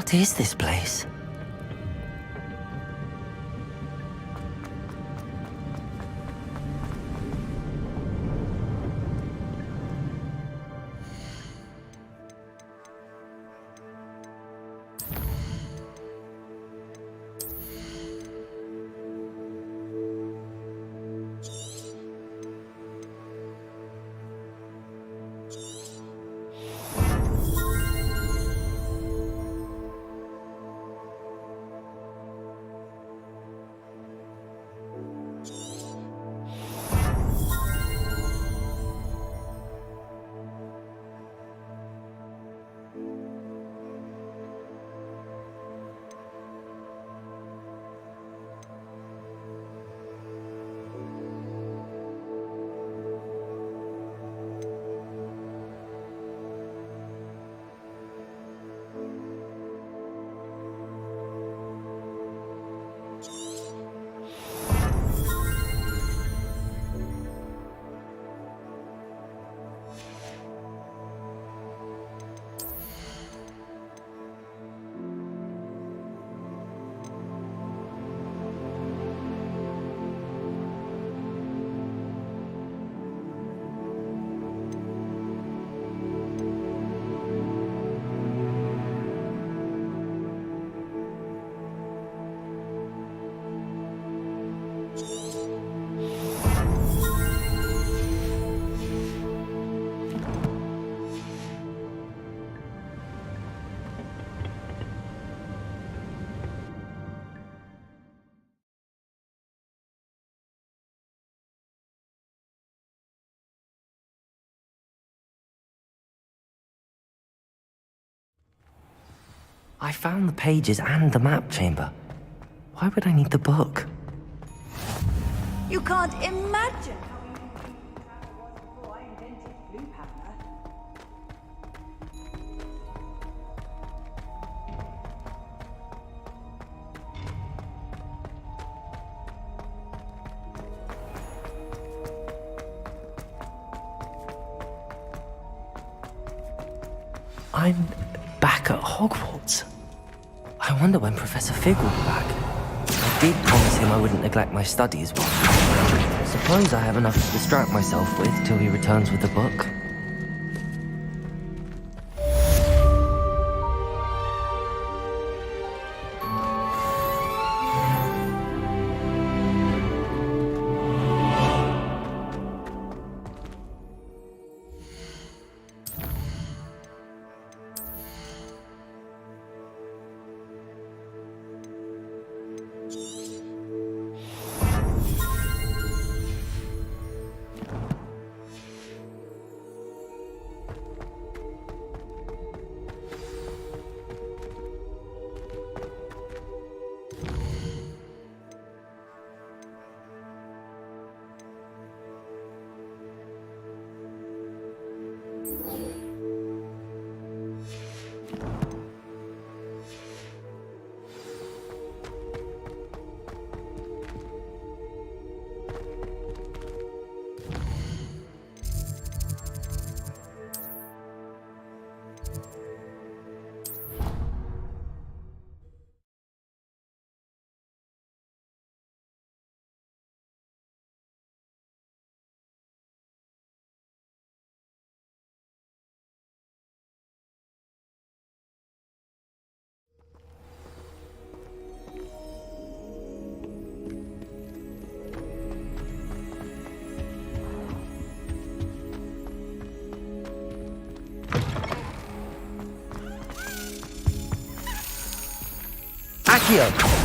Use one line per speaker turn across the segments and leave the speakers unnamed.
What is this place? I found the pages and the map chamber. Why would I need the book?
You can't imagine how easy travel was before I invented Blue Panther.
I'm back at Hogwarts. I wonder when Professor Fig will be back. I did promise him I wouldn't neglect my studies, but I suppose I have enough to distract myself with till he returns with the book. Accio!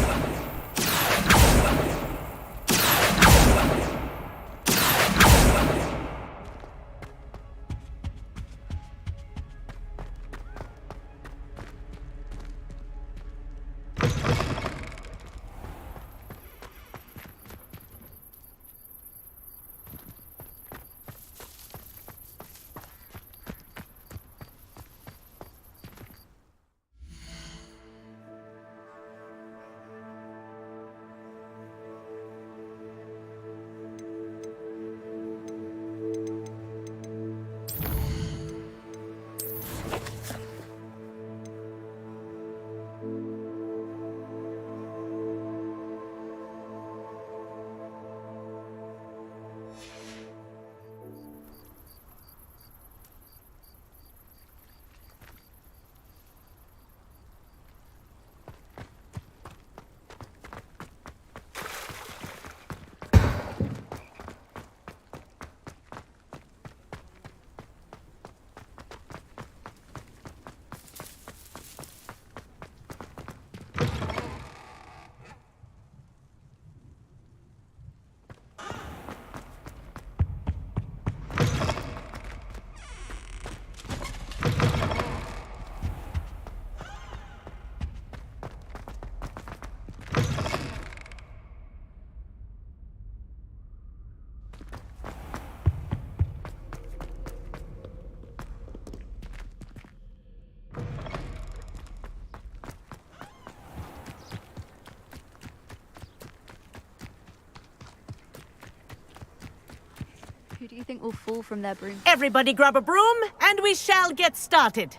Who do you think will fall from their broom?
Everybody grab a broom, and we shall get started.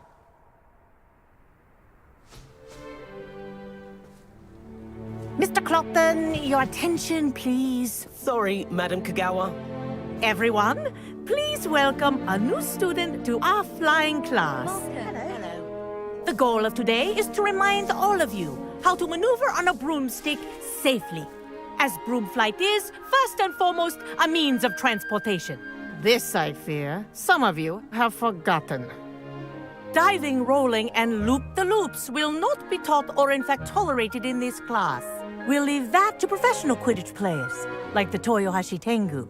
Mr. Clopton, your attention, please.
Sorry, Madam Kagawa.
Everyone, please welcome a new student to our flying class.
Hello.
The goal of today is to remind all of you how to maneuver on a broomstick safely, as broom flight is, first and foremost, a means of transportation. This, I fear, some of you have forgotten. Diving, rolling, and loop-the-loops will not be taught or in fact tolerated in this class. We'll leave that to professional Quidditch players, like the Toyohashi Tengu.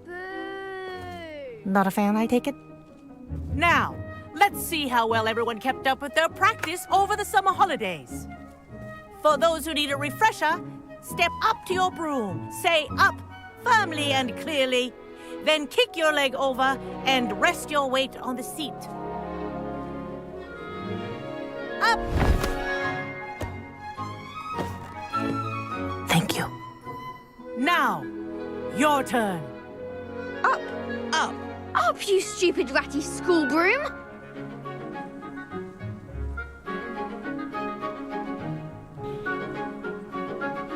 Not a fan, I take it? Now, let's see how well everyone kept up with their practice over the summer holidays. For those who need a refresher, step up to your broom, say up firmly and clearly, then kick your leg over and rest your weight on the seat. Up!
Thank you.
Now, your turn.
Up!
Up!
Up, you stupid ratty school broom!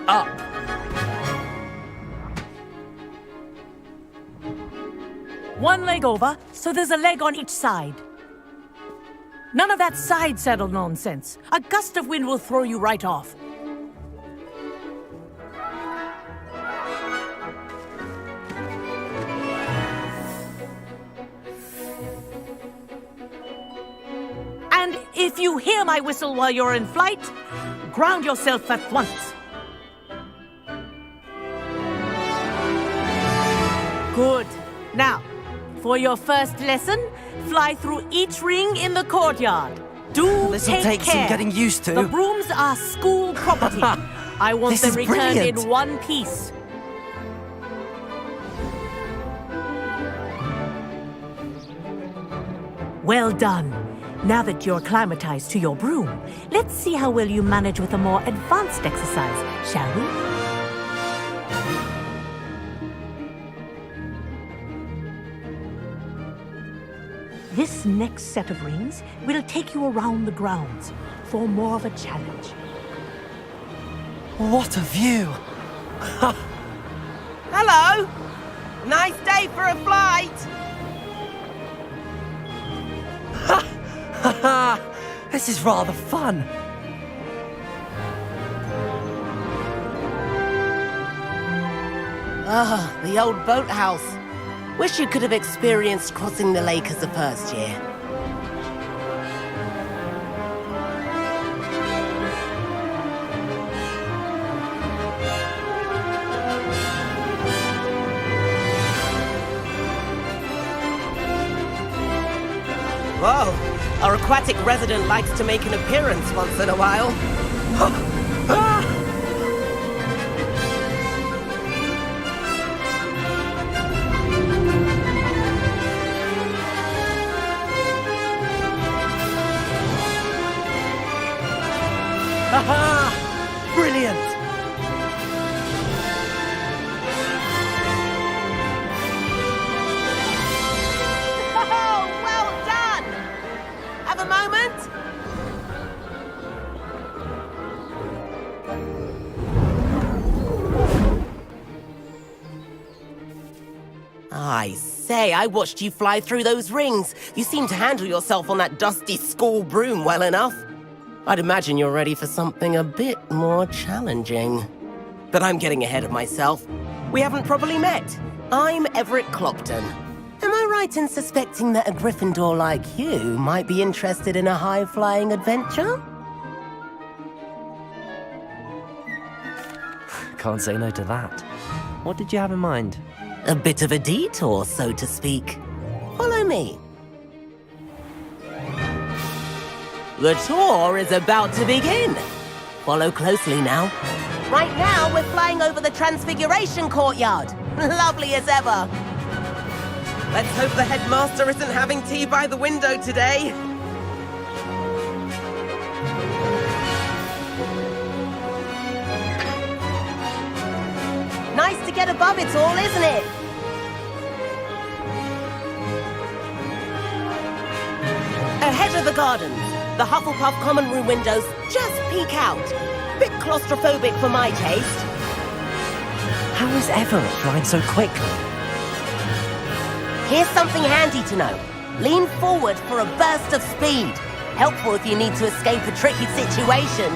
Up!
One leg over, so there's a leg on each side. None of that side saddle nonsense. A gust of wind will throw you right off. And if you hear my whistle while you're in flight, ground yourself at once. Good. Now, for your first lesson, fly through each ring in the courtyard. Do
This'll
take
take some
care.
getting used to.
The brooms are school property. I want
This
them
is
returned
brilliant.
in one piece. Well done. Now that you're acclimatized to your broom, let's see how well you manage with a more advanced exercise, shall we? This next set of rings will take you around the grounds for more of a challenge.
What a view!
Hello! Nice day for a flight!
This is rather fun.
Ah, the old boathouse. Wish you could have experienced crossing the lake as the first year. Whoa, our aquatic resident likes to make an appearance once in a while.
Haha! Brilliant!
Oh, well done! Have a moment? I say, I watched you fly through those rings. You seem to handle yourself on that dusty school broom well enough. I'd imagine you're ready for something a bit more challenging. But I'm getting ahead of myself. We haven't properly met. I'm Everett Clopton. Am I right in suspecting that a Gryffindor like you might be interested in a high-flying adventure?
Can't say no to that. What did you have in mind?
A bit of a detour, so to speak. Follow me. The tour is about to begin. Follow closely now. Right now, we're flying over the Transfiguration Courtyard. Lovely as ever. Let's hope the headmaster isn't having tea by the window today. Nice to get above it all, isn't it? gardens. The Hufflepuff common room windows just peek out. Bit claustrophobic for my taste.
How is Everett flying so quickly?
Here's something handy to know. Lean forward for a burst of speed. Helpful if you need to escape a tricky situation.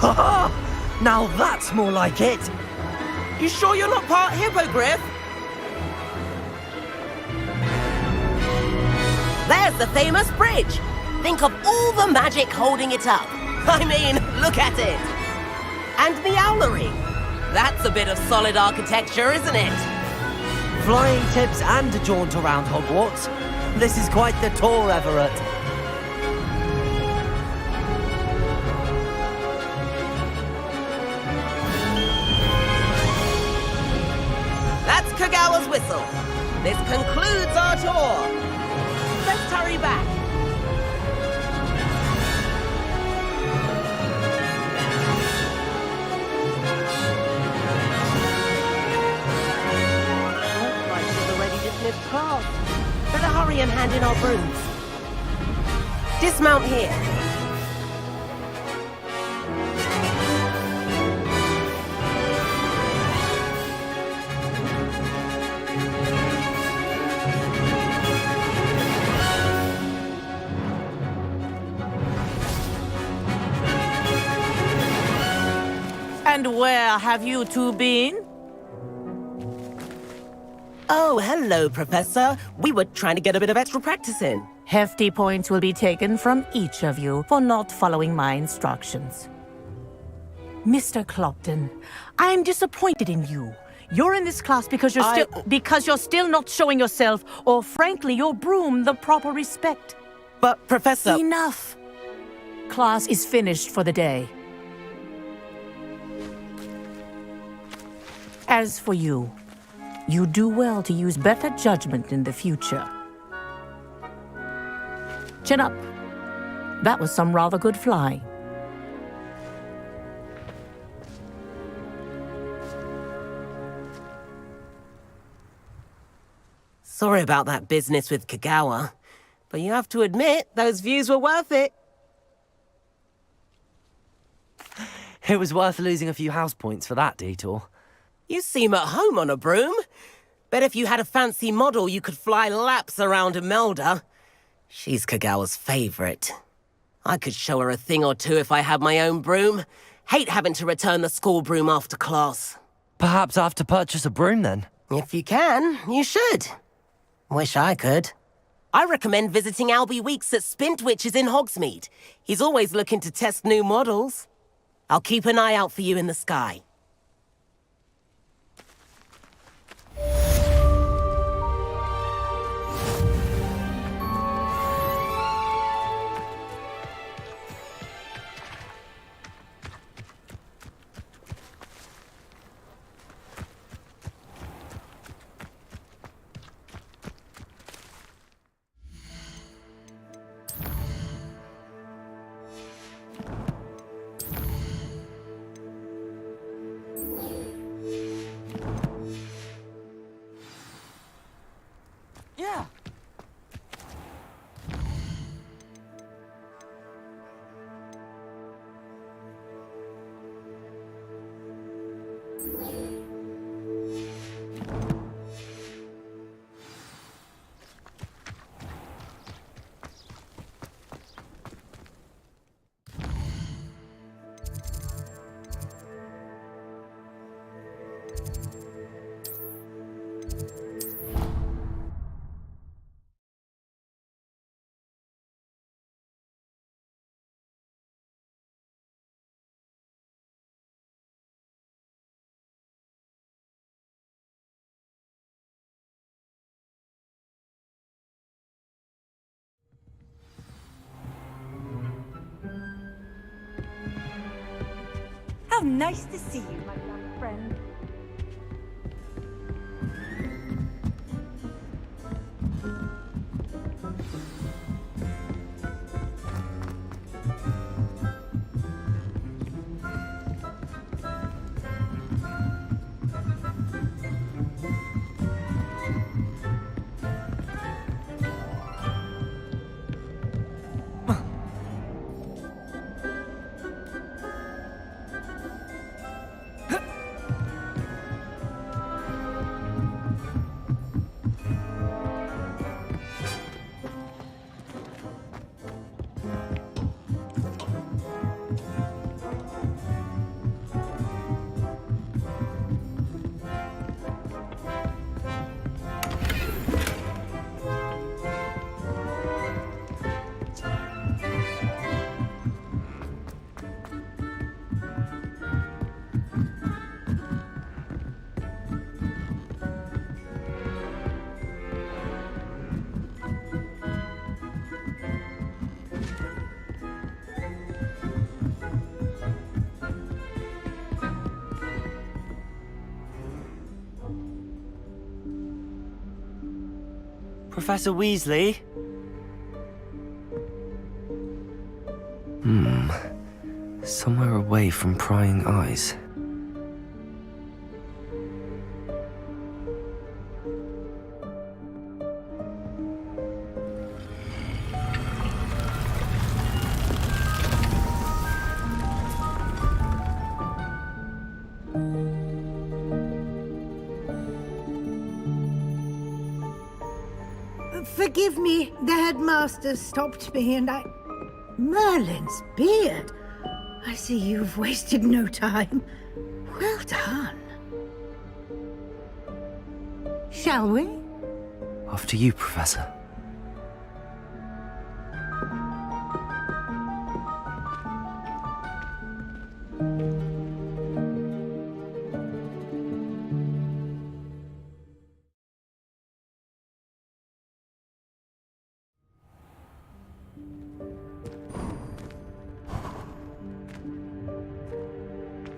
Ha! Now that's more like it!
You sure you're not part hippogriff? There's the famous bridge. Think of all the magic holding it up. I mean, look at it. And the owlery. That's a bit of solid architecture, isn't it?
Flying tips and a jaunt around Hogwarts. This is quite the tour, Everett.
That's Kagawa's whistle. This concludes our tour. Let's hurry back. Looks like we've already dismissed class. Better hurry and hand in our brooms. Dismount here.
And where have you two been?
Oh, hello, Professor. We were trying to get a bit of extra practice in.
Hefty points will be taken from each of you for not following my instructions. Mr. Clopton, I'm disappointed in you. You're in this class because you're still not showing yourself, or frankly, your broom the proper respect.
But, Professor...
Enough. Class is finished for the day. As for you, you do well to use better judgment in the future. Chin up. That was some rather good flying.
Sorry about that business with Kagawa, but you have to admit, those views were worth it.
It was worth losing a few house points for that detour.
You seem at home on a broom. Bet if you had a fancy model, you could fly laps around Imelda. She's Kagawa's favorite. I could show her a thing or two if I had my own broom. Hate having to return the school broom after class.
Perhaps I have to purchase a broom then.
If you can, you should. Wish I could. I recommend visiting Albie Weeks at Spintwitches in Hogsmeade. He's always looking to test new models. I'll keep an eye out for you in the sky.
Yeah.
How nice to see you, my young friend.
Professor Weasley? Somewhere away from prying eyes.
Forgive me, the headmaster stopped me and I... Merlin's beard! I see you've wasted no time. Well done. Shall we?
After you, Professor.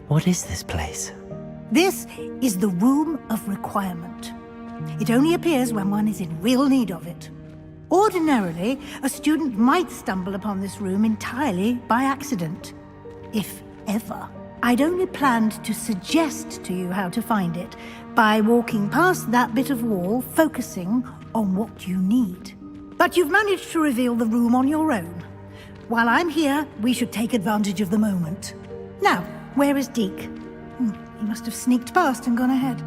What is this place?
This is the Room of Requirement. It only appears when one is in real need of it. Ordinarily, a student might stumble upon this room entirely by accident, if ever. I'd only planned to suggest to you how to find it by walking past that bit of wall, focusing on what you need. But you've managed to reveal the room on your own. While I'm here, we should take advantage of the moment. Now, where is Deke? He must have sneaked past and gone ahead.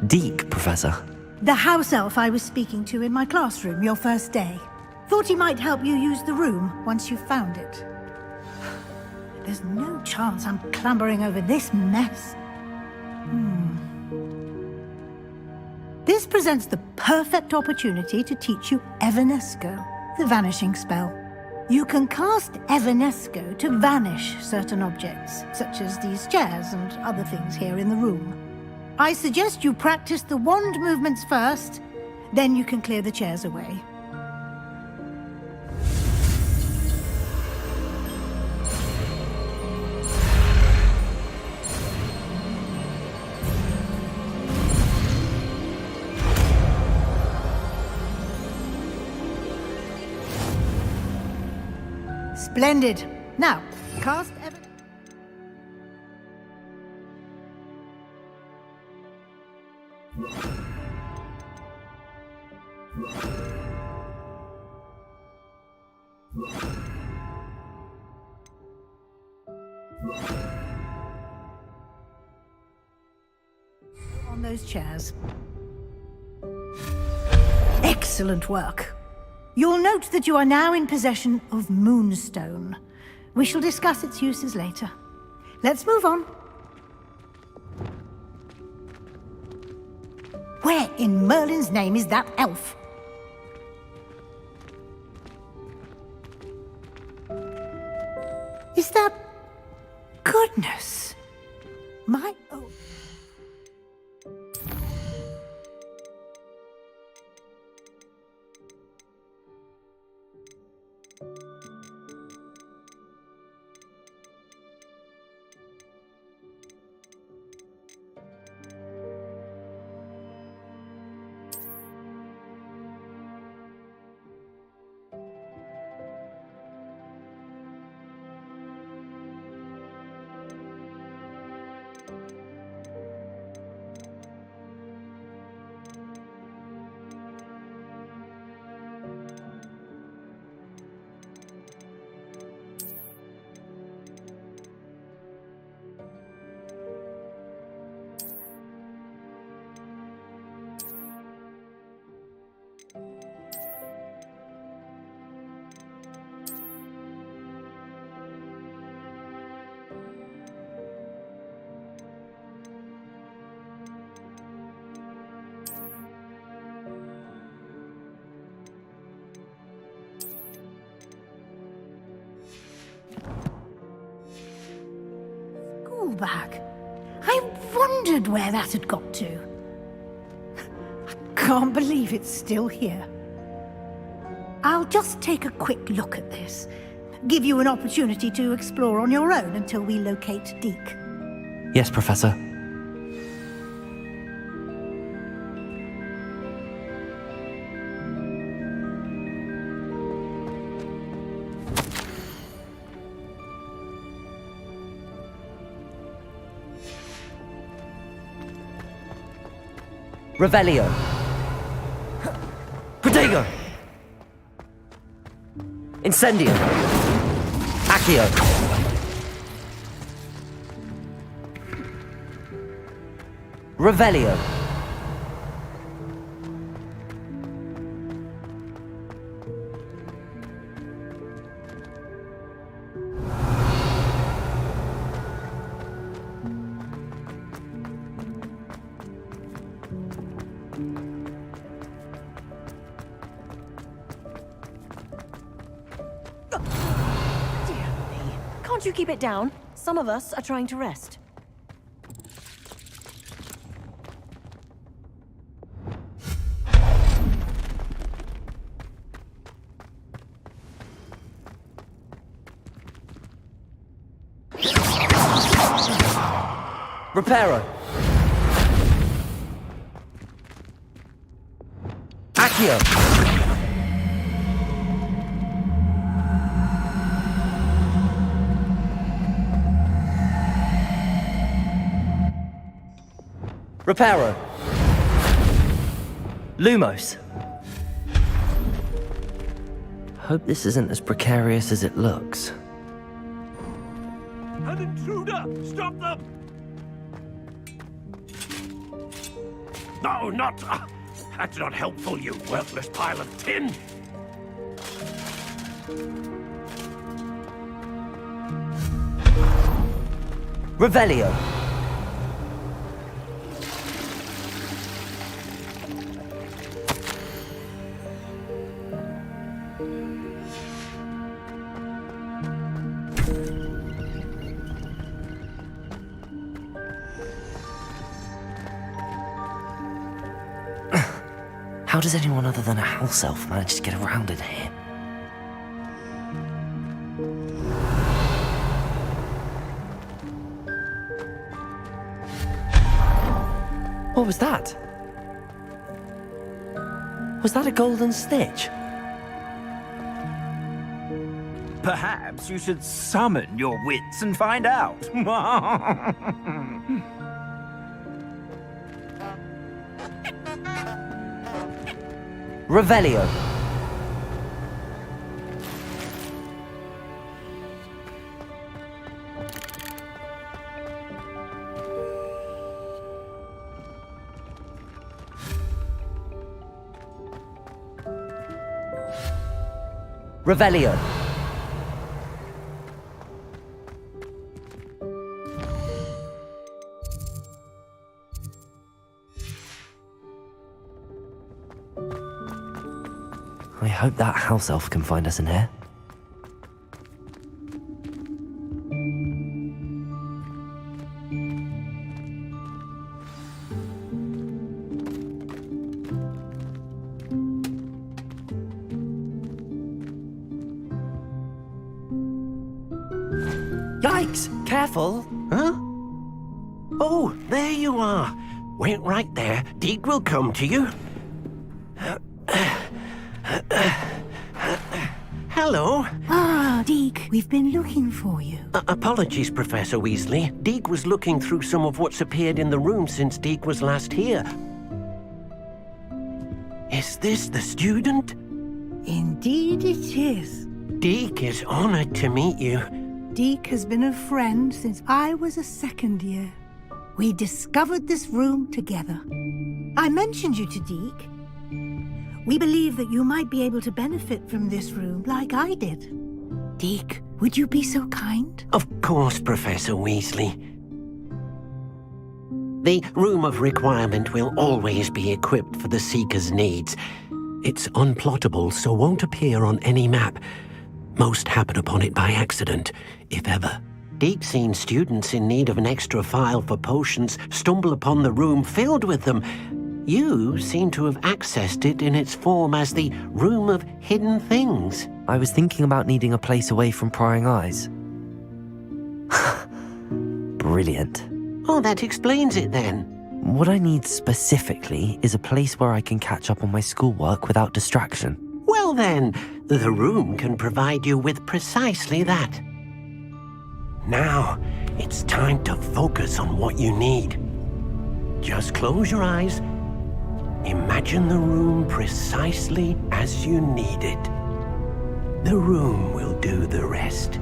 Deke, Professor.
The house elf I was speaking to in my classroom your first day. Thought he might help you use the room once you found it. There's no chance I'm clambering over this mess. This presents the perfect opportunity to teach you Evanesco, the vanishing spell. You can cast Evanesco to vanish certain objects, such as these chairs and other things here in the room. I suggest you practice the wand movements first, then you can clear the chairs away. Splendid. Now, cast Evan. On those chairs. Excellent work. You'll note that you are now in possession of Moonstone. We shall discuss its uses later. Let's move on. Where in Merlin's name is that elf? Is that... Goodness! My... Oh... Bag. I wondered where that had got to. I can't believe it's still here. I'll just take a quick look at this. Give you an opportunity to explore on your own until we locate Deke.
Yes, Professor. Revelio. Protego. Incendio. Accio. Revelio.
Can't you keep it down? Some of us are trying to rest.
Reparo. Accio. Reparo. Lumos. Hope this isn't as precarious as it looks.
An intruder! Stop them! No, not... that's not helpful, you worthless pile of tin!
Revelio. How does anyone other than a house elf manage to get around in here? What was that? Was that a golden snitch?
Perhaps you should summon your wits and find out.
Revelio. Revelio. I hope that house elf can find us in here. Yikes! Careful!
Huh? Oh, there you are. Wait right there. Deke will come to you. Hello.
Ah, Deke, we've been looking for you.
Apologies, Professor Weasley. Deke was looking through some of what's appeared in the room since Deke was last here. Is this the student?
Indeed it is.
Deke is honored to meet you.
Deke has been a friend since I was a second year. We discovered this room together. I mentioned you to Deke. We believe that you might be able to benefit from this room like I did. Deke, would you be so kind?
Of course, Professor Weasley. The Room of Requirement will always be equipped for the Seeker's needs. It's unplottable, so won't appear on any map. Most happen upon it by accident, if ever. Deep-seen students in need of an extra file for potions stumble upon the room filled with them. You seem to have accessed it in its form as the Room of Hidden Things.
I was thinking about needing a place away from prying eyes. Brilliant.
Oh, that explains it then.
What I need specifically is a place where I can catch up on my schoolwork without distraction.
Well then, the room can provide you with precisely that. Now, it's time to focus on what you need. Just close your eyes Imagine the room precisely as you need it. The room will do the rest.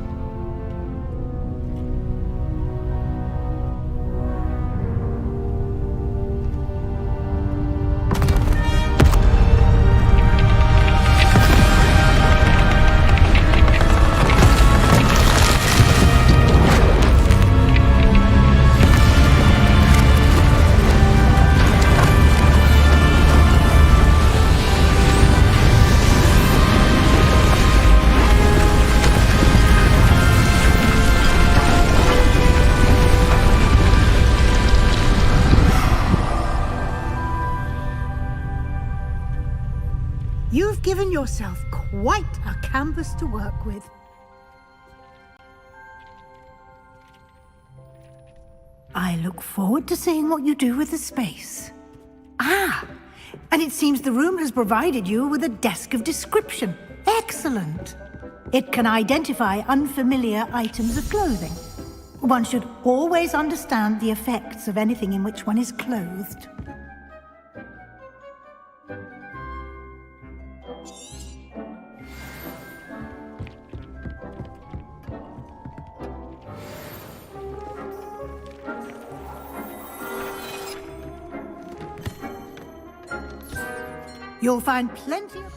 You've given yourself quite a canvas to work with. I look forward to seeing what you do with the space. Ah, and it seems the room has provided you with a desk of description. Excellent. It can identify unfamiliar items of clothing. One should always understand the effects of anything in which one is clothed. You'll find plenty of...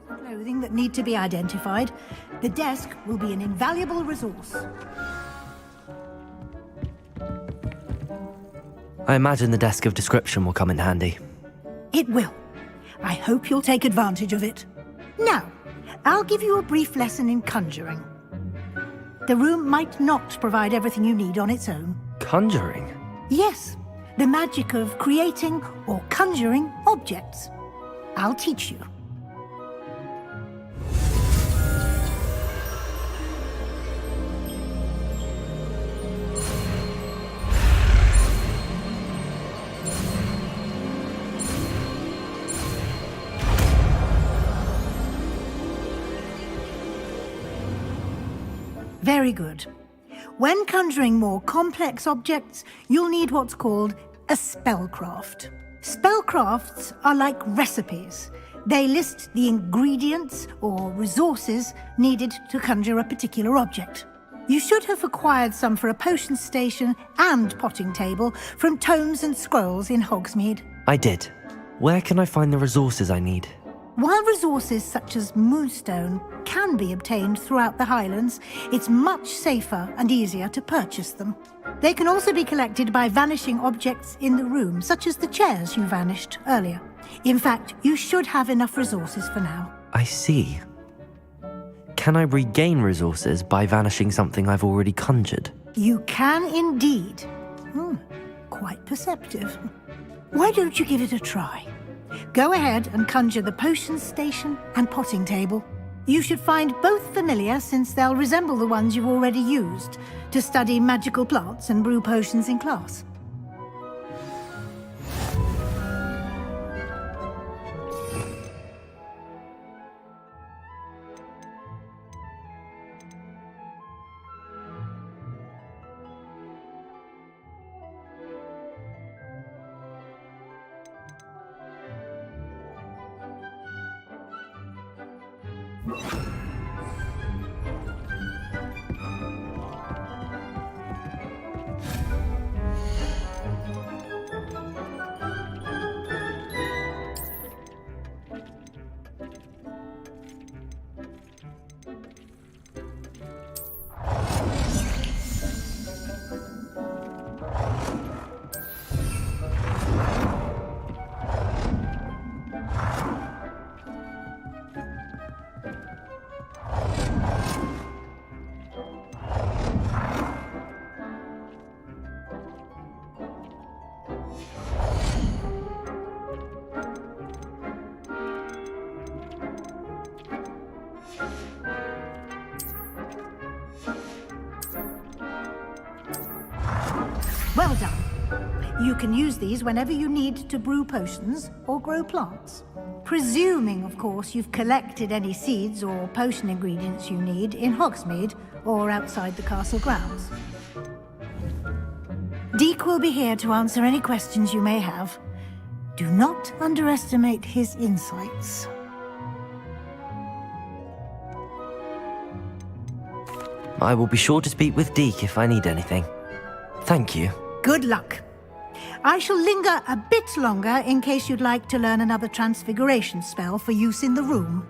clothing that need to be identified. The desk will be an invaluable resource.
I imagine the desk of description will come in handy.
It will. I hope you'll take advantage of it. Now, I'll give you a brief lesson in conjuring. The room might not provide everything you need on its own.
Conjuring?
Yes, the magic of creating or conjuring objects. I'll teach you. Very good. When conjuring more complex objects, you'll need what's called a spellcraft. Spellcrafts are like recipes. They list the ingredients or resources needed to conjure a particular object. You should have acquired some for a potion station and potting table from tomes and scrolls in Hogsmeade.
I did. Where can I find the resources I need?
While resources such as moonstone can be obtained throughout the Highlands, it's much safer and easier to purchase them. They can also be collected by vanishing objects in the room, such as the chairs you vanished earlier. In fact, you should have enough resources for now.
I see. Can I regain resources by vanishing something I've already conjured?
You can indeed. Quite perceptive. Why don't you give it a try? Go ahead and conjure the potion station and potting table. You should find both familiar, since they'll resemble the ones you've already used to study magical plants and brew potions in class. Well done. You can use these whenever you need to brew potions or grow plants. Presuming, of course, you've collected any seeds or potion ingredients you need in Hogsmeade or outside the castle grounds. Deke will be here to answer any questions you may have. Do not underestimate his insights.
I will be sure to speak with Deke if I need anything. Thank you.
Good luck. I shall linger a bit longer in case you'd like to learn another transfiguration spell for use in the room.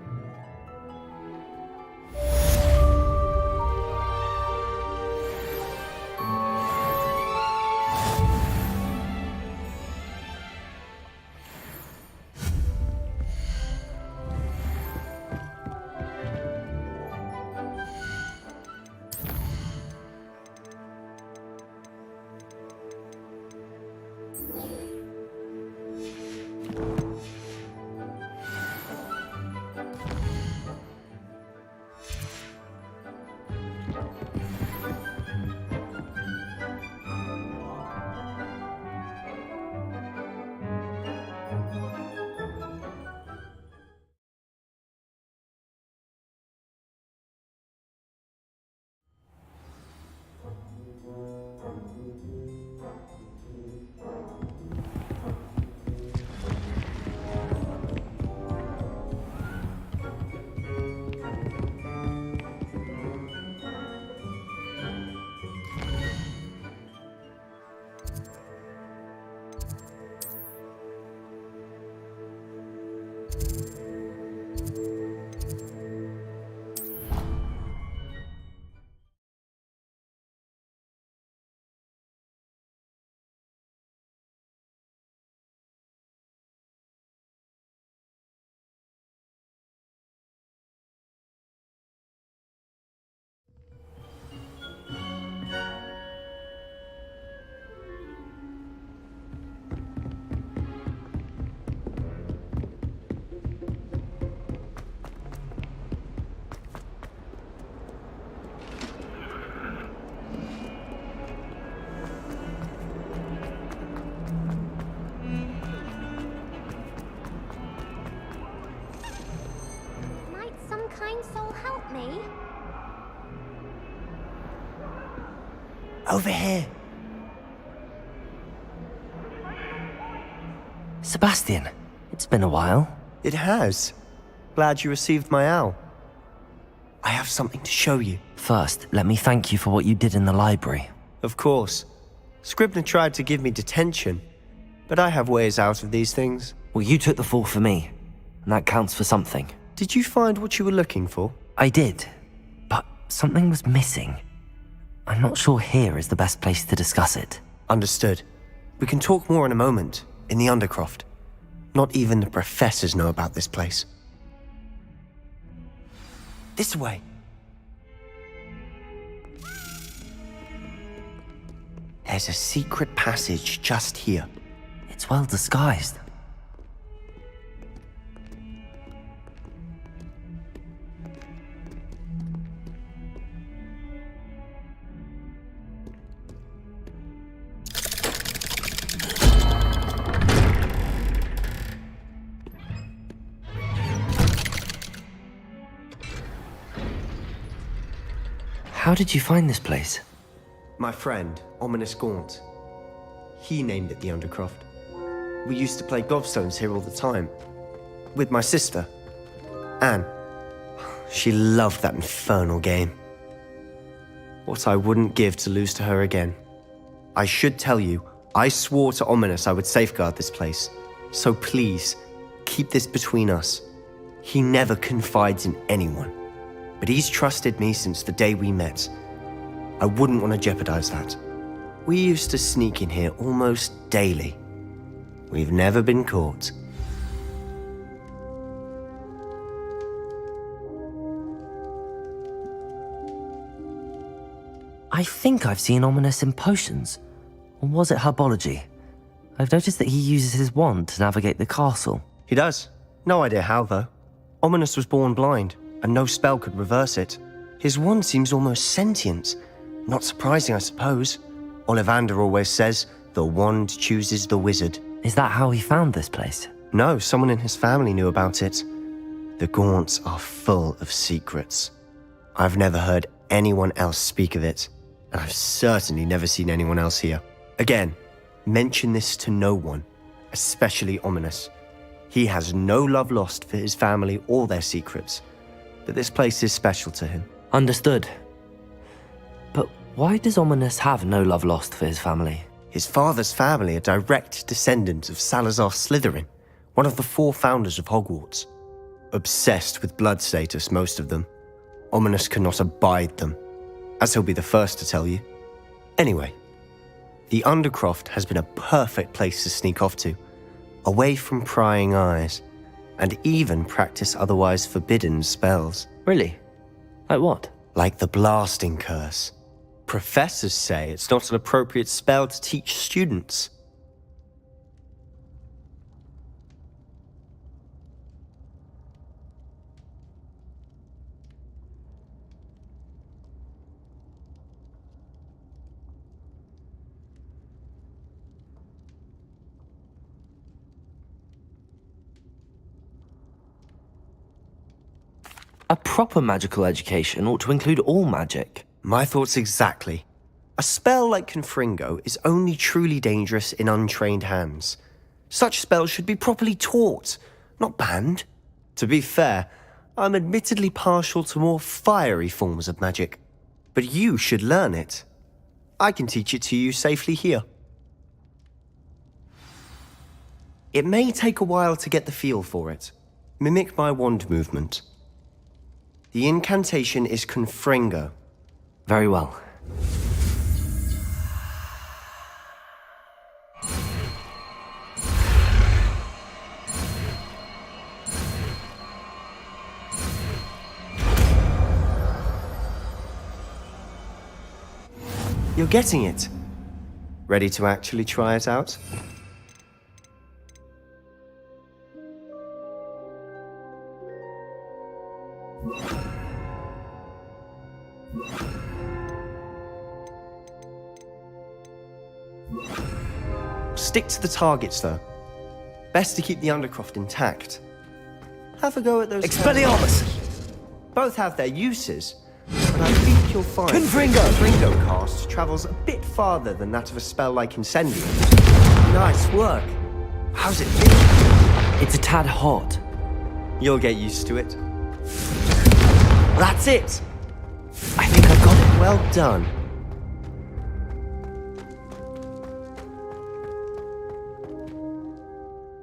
Over here.
Sebastian, it's been a while.
It has. Glad you received my owl. I have something to show you.
First, let me thank you for what you did in the library.
Of course. Scribner tried to give me detention, but I have ways out of these things.
Well, you took the fall for me, and that counts for something.
Did you find what you were looking for?
I did, but something was missing. I'm not sure here is the best place to discuss it.
Understood. We can talk more in a moment, in the Undercroft. Not even the professors know about this place. This way. There's a secret passage just here.
It's well disguised. How did you find this place?
My friend, Ominous Gaunt. He named it the Undercroft. We used to play gobstones here all the time. With my sister, Anne. She loved that infernal game. What I wouldn't give to lose to her again. I should tell you, I swore to Ominous I would safeguard this place. So please, keep this between us. He never confides in anyone. But he's trusted me since the day we met. I wouldn't want to jeopardize that. We used to sneak in here almost daily. We've never been caught.
I think I've seen Ominous in potions. Or was it herbology? I've noticed that he uses his wand to navigate the castle.
He does. No idea how, though. Ominous was born blind, and no spell could reverse it. His wand seems almost sentient. Not surprising, I suppose. Ollivander always says, the wand chooses the wizard.
Is that how he found this place?
No, someone in his family knew about it. The Gaunts are full of secrets. I've never heard anyone else speak of it, and I've certainly never seen anyone else here. Again, mention this to no one, especially Ominous. He has no love lost for his family or their secrets, but this place is special to him.
Understood. But why does Ominous have no love lost for his family?
His father's family are direct descendants of Salazar Slytherin, one of the 4 founders of Hogwarts. Obsessed with blood status, most of them. Ominous cannot abide them, as he'll be the first to tell you. Anyway, the Undercroft has been a perfect place to sneak off to, away from prying eyes, and even practice otherwise forbidden spells.
Really? Like what?
Like the blasting curse. Professors say it's not an appropriate spell to teach students.
A proper magical education ought to include all magic.
My thoughts exactly. A spell like Confringo is only truly dangerous in untrained hands. Such spells should be properly taught, not banned. To be fair, I'm admittedly partial to more fiery forms of magic, but you should learn it. I can teach it to you safely here. It may take a while to get the feel for it. Mimic my wand movement. The incantation is Confringo.
Very well.
You're getting it. Ready to actually try it out? Stick to the targets, though. Best to keep the Undercroft intact. Have a go at those...
Expelliarmus!
Both have their uses, but I think you'll find...
Confringo!
Confringo cast travels a bit farther than that of a spell like Incendium. Nice work. How's it feel?
It's a tad hot.
You'll get used to it. That's it!
I think I've got it.
Well done.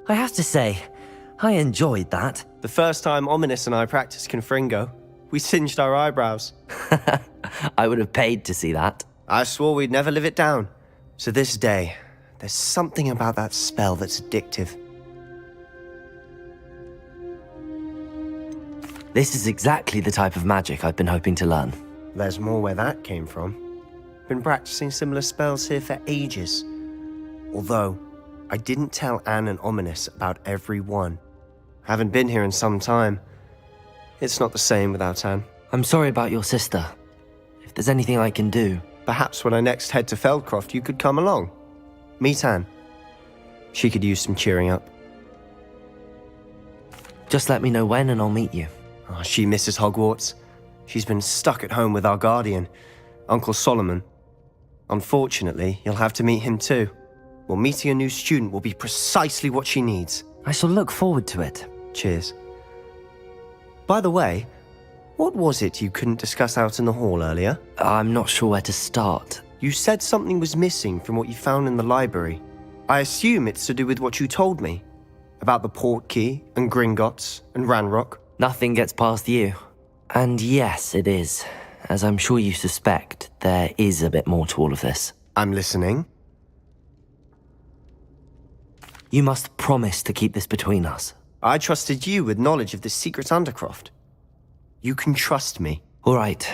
I have to say, I enjoyed that.
The first time Ominous and I practiced Confringo, we singed our eyebrows.
I would have paid to see that.
I swore we'd never live it down. To this day, there's something about that spell that's addictive.
This is exactly the type of magic I've been hoping to learn.
There's more where that came from. Been practicing similar spells here for ages. Although, I didn't tell Anne and Ominous about every one. Haven't been here in some time. It's not the same without Anne.
I'm sorry about your sister. If there's anything I can do...
Perhaps when I next head to Feldcroft, you could come along. Meet Anne. She could use some cheering up.
Just let me know when and I'll meet you.
Oh, she misses Hogwarts. She's been stuck at home with our guardian, Uncle Solomon. Unfortunately, you'll have to meet him too. Well, meeting a new student will be precisely what she needs.
I shall look forward to it.
Cheers. By the way, what was it you couldn't discuss out in the hall earlier?
I'm not sure where to start.
You said something was missing from what you found in the library. I assume it's to do with what you told me. About the Portkey, and Gringotts, and Ranrock.
Nothing gets past you. And yes, it is. As I'm sure you suspect, there is a bit more to all of this.
I'm listening.
You must promise to keep this between us.
I trusted you with knowledge of this secret Undercroft. You can trust me.
All right.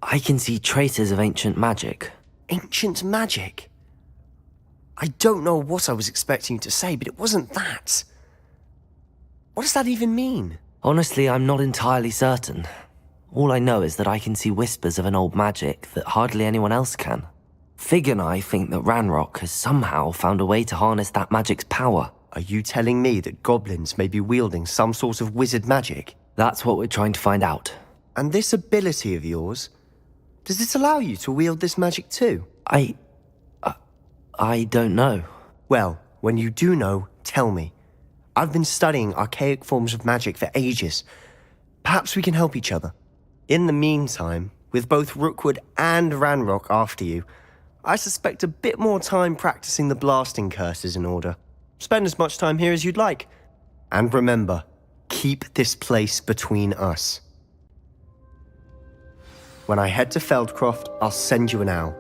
I can see traces of ancient magic.
Ancient magic? I don't know what I was expecting you to say, but it wasn't that. What does that even mean?
Honestly, I'm not entirely certain. All I know is that I can see whispers of an old magic that hardly anyone else can. Fig and I think that Ranrock has somehow found a way to harness that magic's power.
Are you telling me that goblins may be wielding some sort of wizard magic?
That's what we're trying to find out.
And this ability of yours, does it allow you to wield this magic too?
I don't know.
Well, when you do know, tell me. I've been studying archaic forms of magic for ages. Perhaps we can help each other. In the meantime, with both Rookwood and Ranrock after you, I suspect a bit more time practicing the blasting curse is in order. Spend as much time here as you'd like. And remember, keep this place between us. When I head to Feldcroft, I'll send you an owl.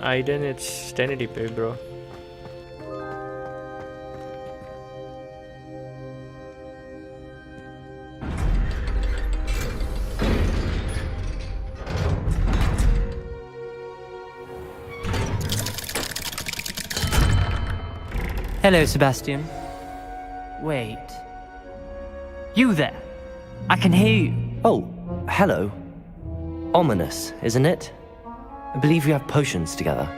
Aiden, it's 1080p, bro.
Hello, Sebastian. Wait. You there? I can hear you.
Oh, hello. Ominous, isn't it? I believe we have potions together.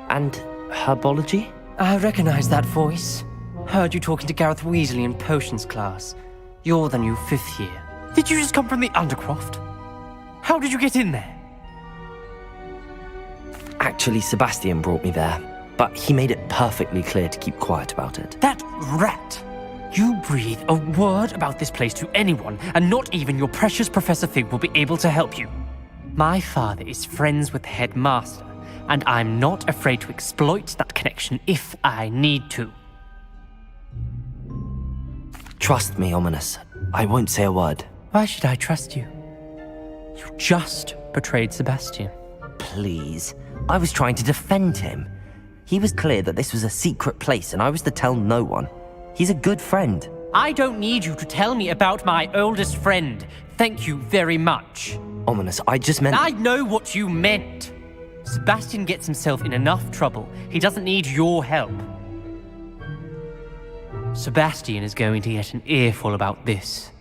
And herbology?
I recognize that voice. Heard you talking to Gareth Weasley in potions class. You're the new 5th year. Did you just come from the Undercroft? How did you get in there?
Actually, Sebastian brought me there, but he made it perfectly clear to keep quiet about it.
That rat! You breathe a word about this place to anyone, and not even your precious Professor Fig will be able to help you. My father is friends with the headmaster, and I'm not afraid to exploit that connection if I need to.
Trust me, Ominous. I won't say a word.
Why should I trust you? You just betrayed Sebastian.
Please. I was trying to defend him. He was clear that this was a secret place, and I was to tell no one. He's a good friend.
I don't need you to tell me about my oldest friend. Thank you very much.
Ominous, I just meant...
I know what you meant. Sebastian gets himself in enough trouble. He doesn't need your help. Sebastian is going to get an earful about this.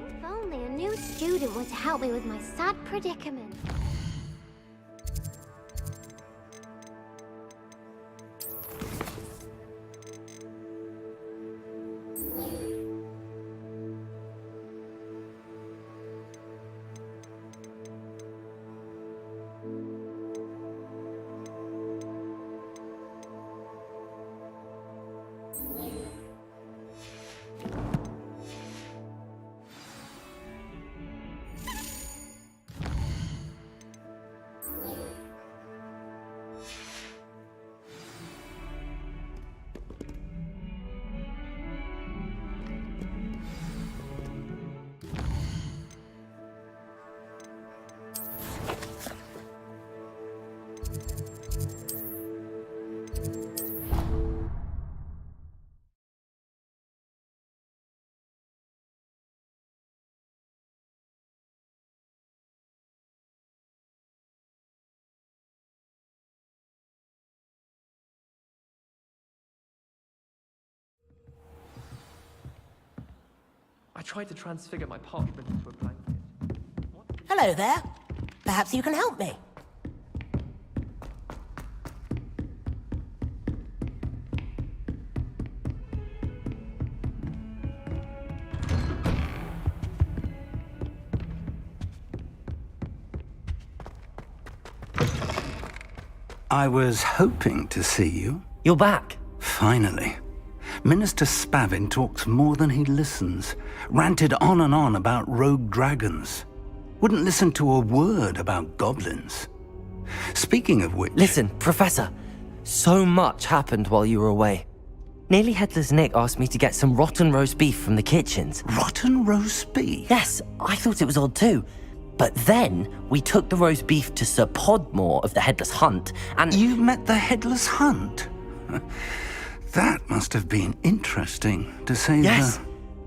If only a new student were to help me with my sad predicament.
I tried to transfigure my parchment into a blanket.
Hello there. Perhaps you can help me.
I was hoping to see you.
You're back.
Finally. Minister Spavin talks more than he listens. Ranted on and on about rogue dragons. Wouldn't listen to a word about goblins. Speaking of which...
Listen, Professor. So much happened while you were away. Nearly Headless Nick asked me to get some rotten roast beef from the kitchens.
Rotten roast beef?
Yes, I thought it was odd too. But then we took the roast beef to Sir Podmore of the Headless Hunt, and...
You met the Headless Hunt? That must have been interesting, to say
Yes.
the...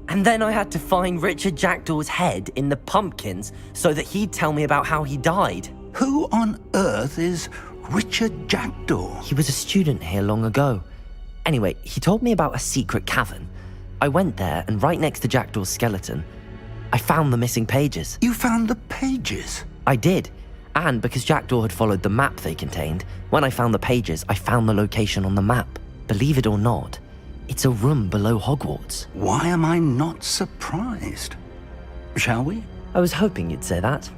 And then I had to find Richard Jackdaw's head in the pumpkins so that he'd tell me about how he died.
Who on earth is Richard Jackdaw?
He was a student here long ago. Anyway, he told me about a secret cavern. I went there, and right next to Jackdaw's skeleton, I found the missing pages.
You found the pages?
I did. And because Jackdaw had followed the map they contained, when I found the pages, I found the location on the map. Believe it or not, it's a room below Hogwarts.
Why am I not surprised? Shall we?
I was hoping you'd say that.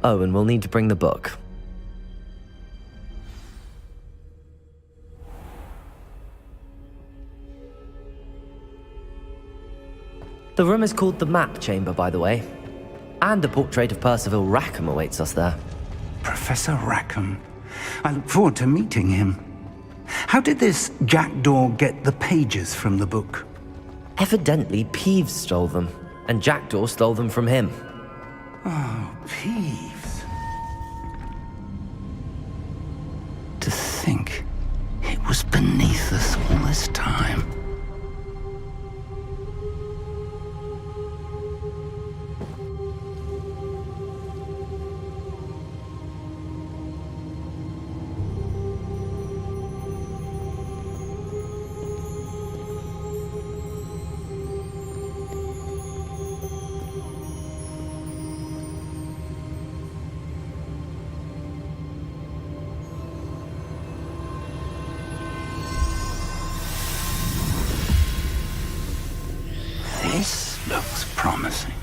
Oh, and we'll need to bring the book. The room is called the Map Chamber, by the way. And a portrait of Percival Rackham awaits us there.
Professor Rackham. I look forward to meeting him. How did this Jackdaw get the pages from the book?
Evidently, Peeves stole them, and Jackdaw stole them from him.
Oh, Peeves. To think it was beneath us all this time. This looks promising.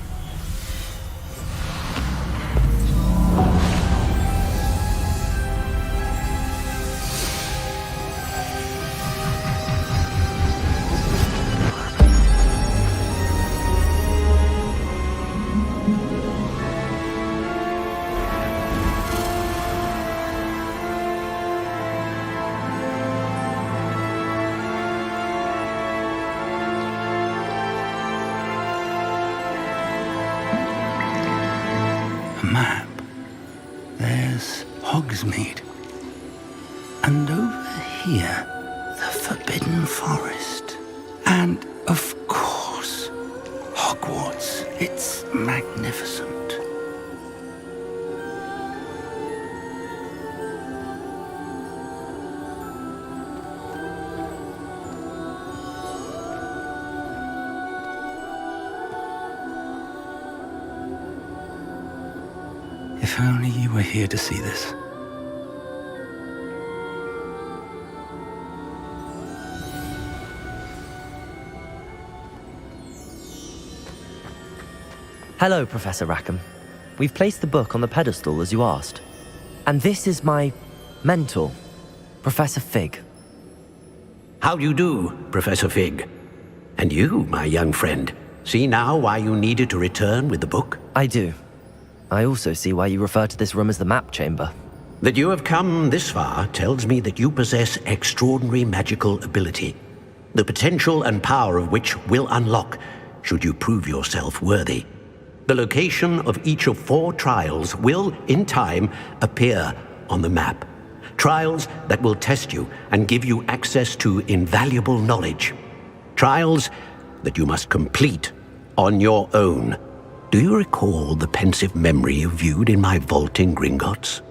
Map. There's Hogsmeade. And over here, the Forbidden Forest. And, of course, Hogwarts. It's magnificent. If only you were here to see this.
Hello, Professor Rackham. We've placed the book on the pedestal as you asked. And this is my mentor, Professor Fig.
How do you do, Professor Fig? And you, my young friend, see now why you needed to return with the book?
I do. I also see why you refer to this room as the Map Chamber.
That you have come this far tells me that you possess extraordinary magical ability, the potential and power of which will unlock should you prove yourself worthy. The location of each of 4 trials will, in time, appear on the map. Trials that will test you and give you access to invaluable knowledge. Trials that you must complete on your own. Do you recall the pensive memory you viewed in my vault in Gringotts?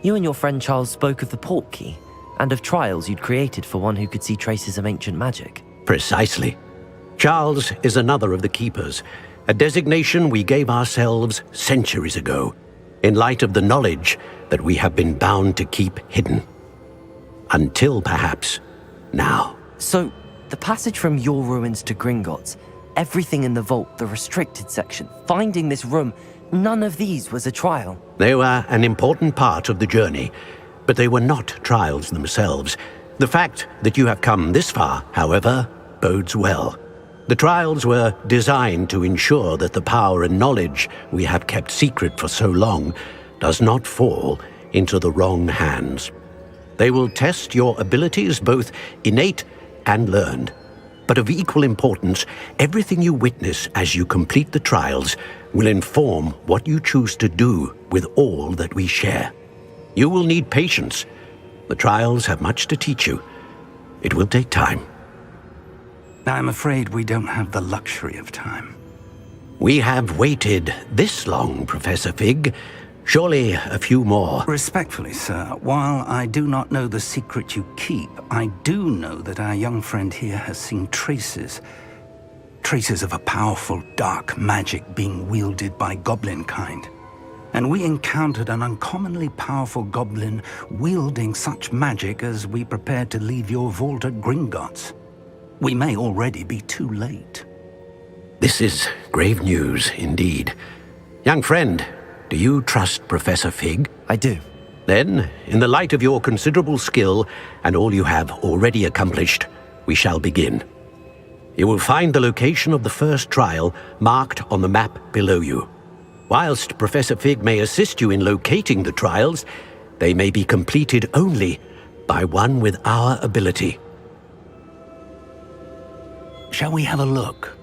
You and your friend Charles spoke of the Portkey, and of trials you'd created for one who could see traces of ancient magic.
Precisely. Charles is another of the Keepers, a designation we gave ourselves centuries ago, in light of the knowledge that we have been bound to keep hidden. Until, perhaps, now.
So, the passage from your ruins to Gringotts, everything in the vault, the restricted section, finding this room, none of these was a trial.
They were an important part of the journey, but they were not trials themselves. The fact that you have come this far, however, bodes well. The trials were designed to ensure that the power and knowledge we have kept secret for so long does not fall into the wrong hands. They will test your abilities, both innate and learned. But of equal importance, everything you witness as you complete the trials will inform what you choose to do with all that we share. You will need patience. The trials have much to teach you. It will take time.
I'm afraid we don't have the luxury of time.
We have waited this long, Professor Fig. Surely a few more.
Respectfully, sir, while I do not know the secret you keep, I do know that our young friend here has seen traces of a powerful dark magic being wielded by goblin kind. And we encountered an uncommonly powerful goblin wielding such magic as we prepared to leave your vault at Gringotts. We may already be too late.
This is grave news indeed. Young friend, do you trust Professor Fig?
I do.
Then, in the light of your considerable skill and all you have already accomplished, we shall begin. You will find the location of the first trial marked on the map below you. Whilst Professor Fig may assist you in locating the trials, they may be completed only by one with our ability.
Shall we have a look?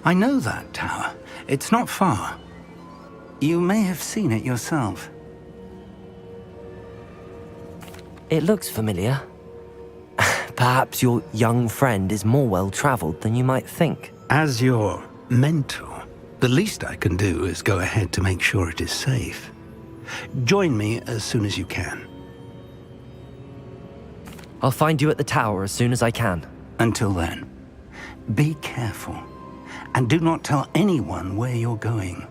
I know that tower. It's not far. You may have seen it yourself.
It looks familiar. Perhaps your young friend is more well-traveled than you might think.
As your mentor, the least I can do is go ahead to make sure it is safe. Join me as soon as you can.
I'll find you at the tower as soon as I can.
Until then, be careful. And do not tell anyone where you're going.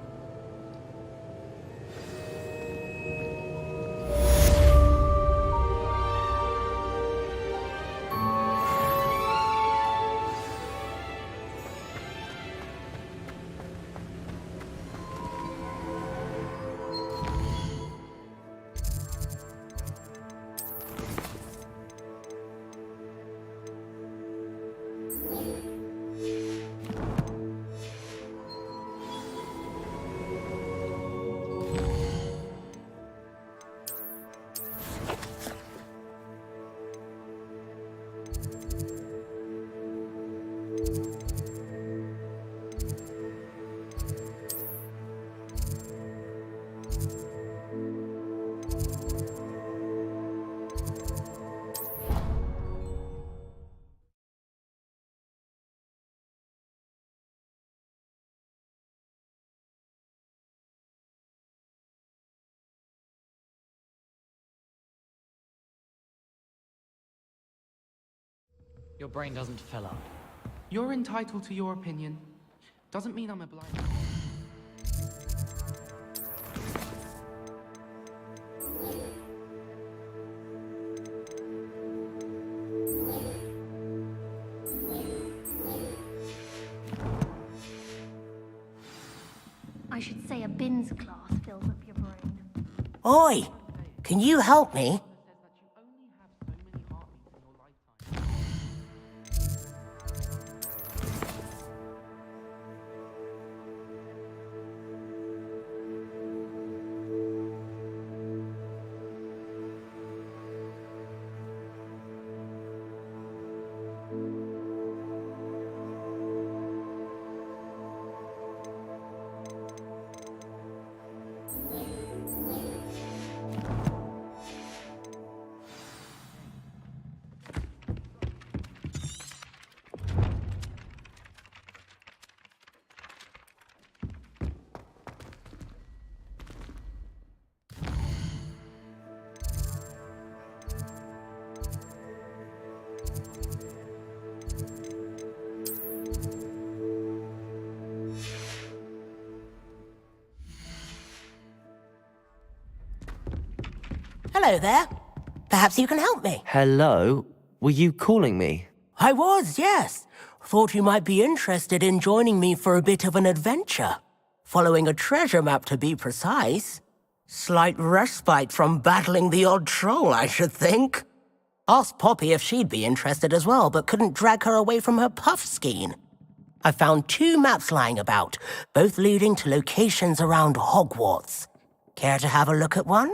Your brain doesn't fill up. You're entitled to your opinion. Doesn't mean I'm a blind.
I should say a bins class fills up your brain.
Oi! Can you help me? Hello there. Perhaps you can help me.
Hello? Were you calling me?
I was, yes. Thought you might be interested in joining me for a bit of an adventure. Following a treasure map, to be precise. Slight respite from battling the odd troll, I should think. Asked Poppy if she'd be interested as well, but couldn't drag her away from her puff skein. I found 2 maps lying about, both leading to locations around Hogwarts. Care to have a look at one?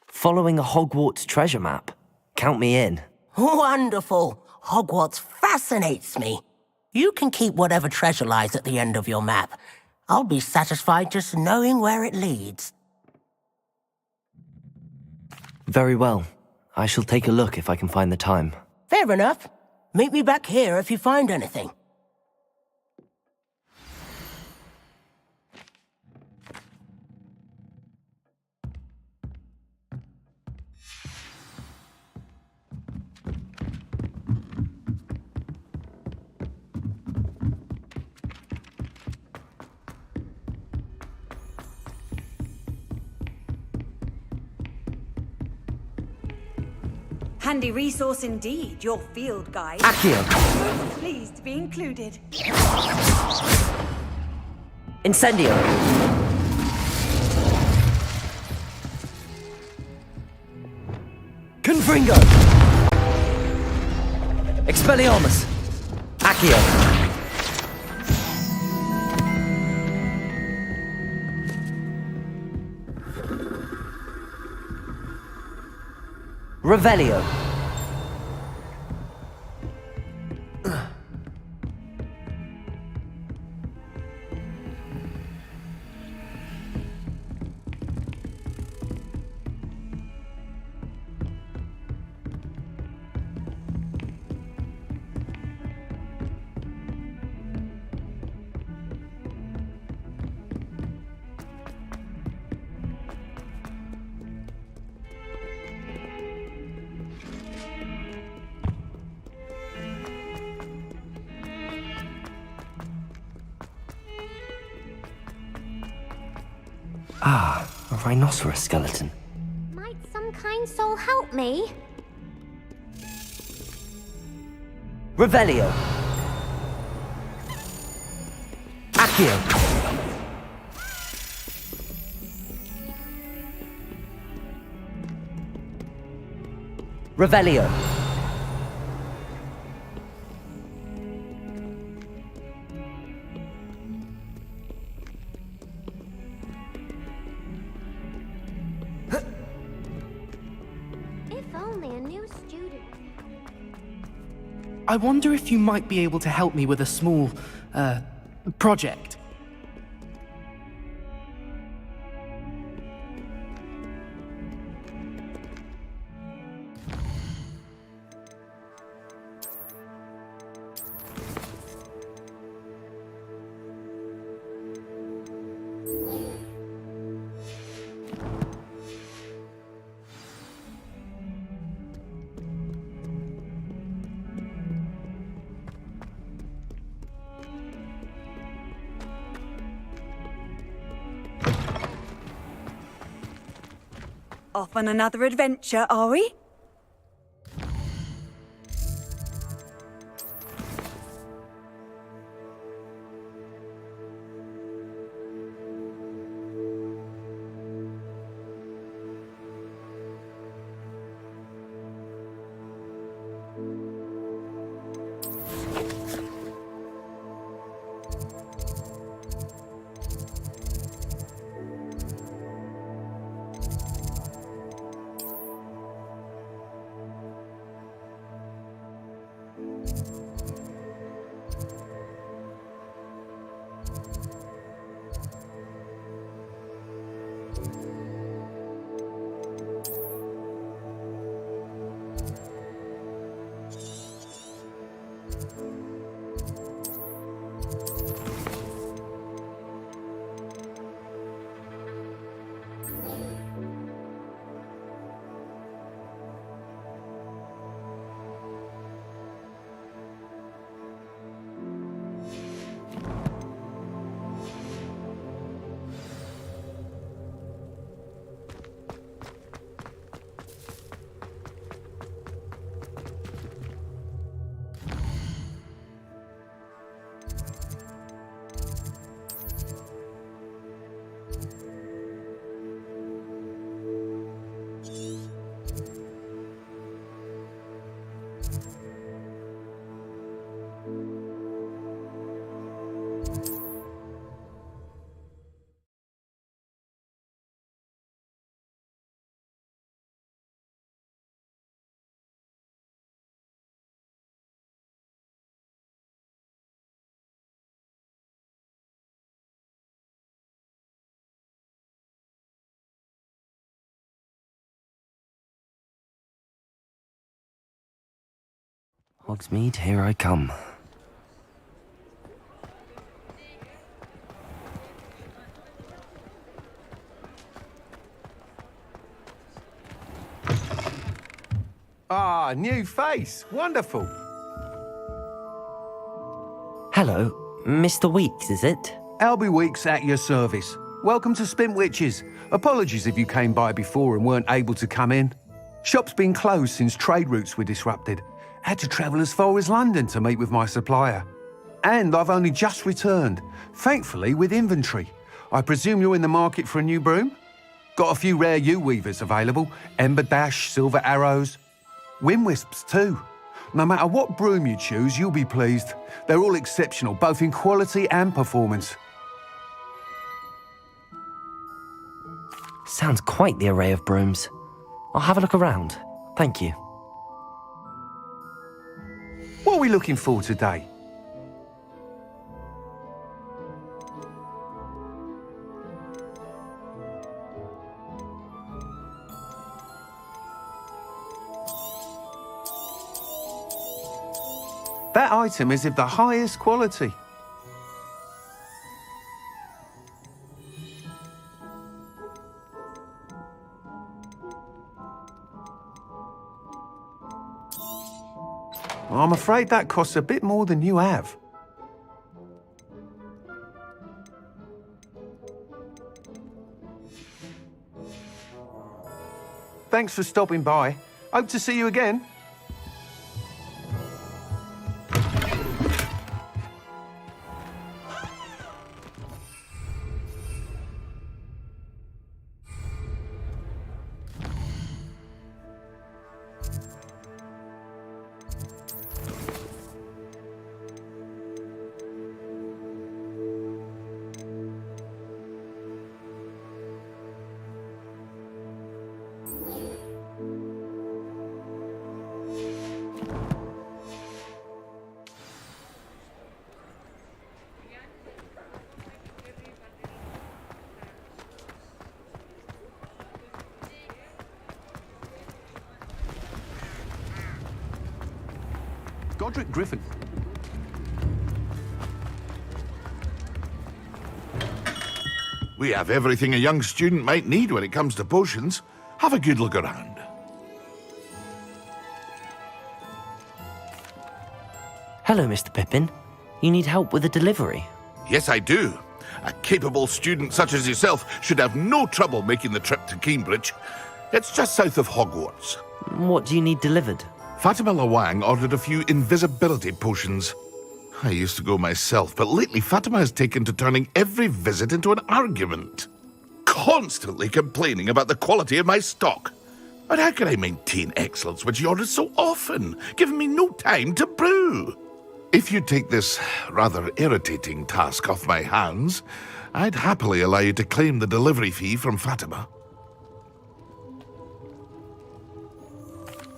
Following a Hogwarts treasure map? Count me in.
Wonderful. Hogwarts fascinates me. You can keep whatever treasure lies at the end of your map. I'll be satisfied just knowing where it leads.
Very well. I shall take a look if I can find the time.
Fair enough. Meet me back here if you find anything.
Handy resource indeed, your field guide.
Accio!
Most pleased to be included.
Incendio! Confringo! Expelliarmus! Accio! Revelio! Ah, a rhinoceros skeleton.
Might some kind soul help me?
Revelio! Accio! Revelio!
If only a new student.
I wonder if you might be able to help me with a small, project.
Off on another adventure, are we?
Hogsmeade, here I come.
Ah, new face. Wonderful.
Hello, Mr. Weeks, is it?
Albie Weeks at your service. Welcome to Spintwitches. Apologies if you came by before and weren't able to come in. Shop's been closed since trade routes were disrupted. Had to travel as far as London to meet with my supplier. And I've only just returned, thankfully with inventory. I presume you're in the market for a new broom? Got a few rare U-weavers available. Ember Dash, Silver Arrows. Wind Wisps too. No matter what broom you choose, you'll be pleased. They're all exceptional, both in quality and performance.
Sounds quite the array of brooms. I'll have a look around. Thank you.
What are we looking for today? That item is of the highest quality. I'm afraid that costs a bit more than you have. Thanks for stopping by. Hope to see you again. Godric Griffin.
We have everything a young student might need when it comes to potions. Have a good look around.
Hello, Mr. Pippin. You need help with a delivery?
Yes, I do. A capable student such as yourself should have no trouble making the trip to Cambridge. It's just south of Hogwarts.
What do you need delivered?
Fatima Lawang ordered a few invisibility potions. I used to go myself, but lately Fatima has taken to turning every visit into an argument. Constantly complaining about the quality of my stock. But how can I maintain excellence when she orders so often, giving me no time to brew? If you take this rather irritating task off my hands, I'd happily allow you to claim the delivery fee from Fatima.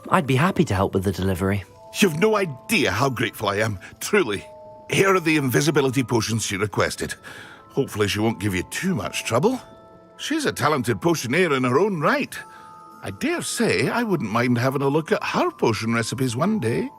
I'd be happy to help with the delivery.
You've no idea how grateful I am, truly. Here are the invisibility potions she requested. Hopefully she won't give you too much trouble. She's a talented potioneer in her own right. I dare say I wouldn't mind having a look at her potion recipes one day.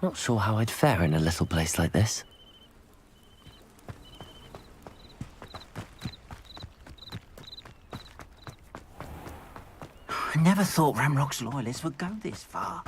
Not sure how I'd fare in a little place like this.
I never thought Ramrock's loyalists would go this far.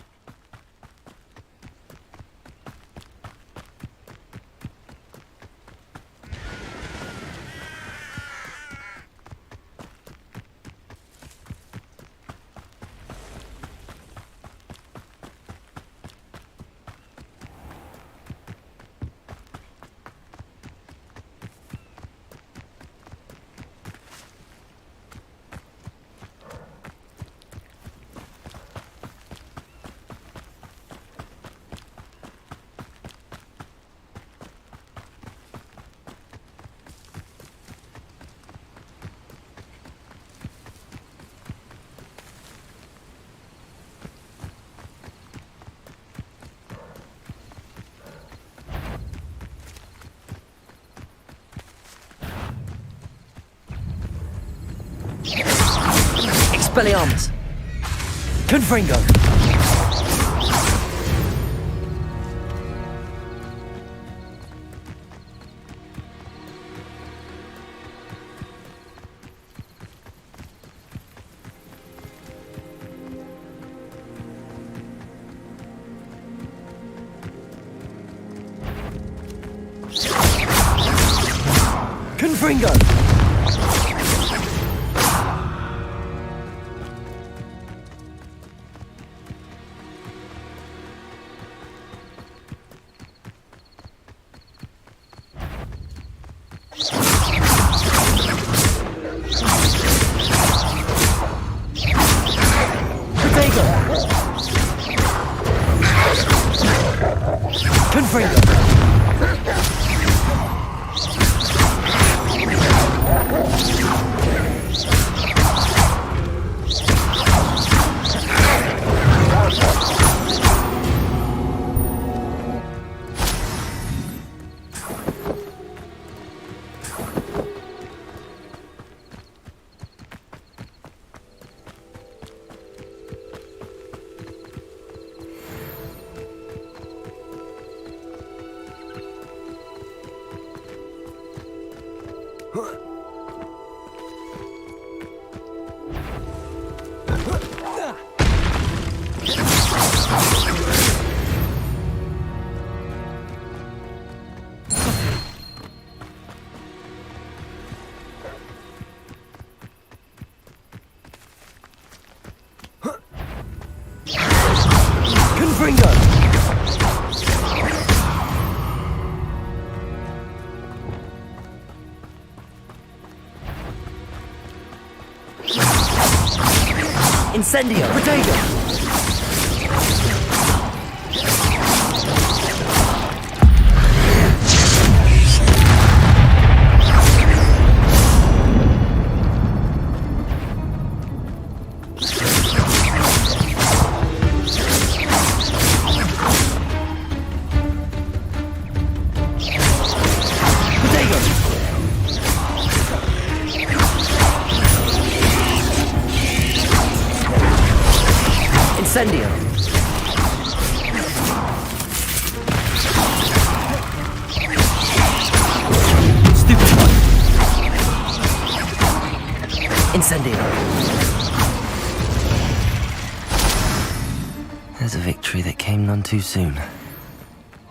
Expelliarmus! Confringo! Confringo! Incendio! Protego! Incendio! Stupid one! Incendio! There's a victory that came none too soon.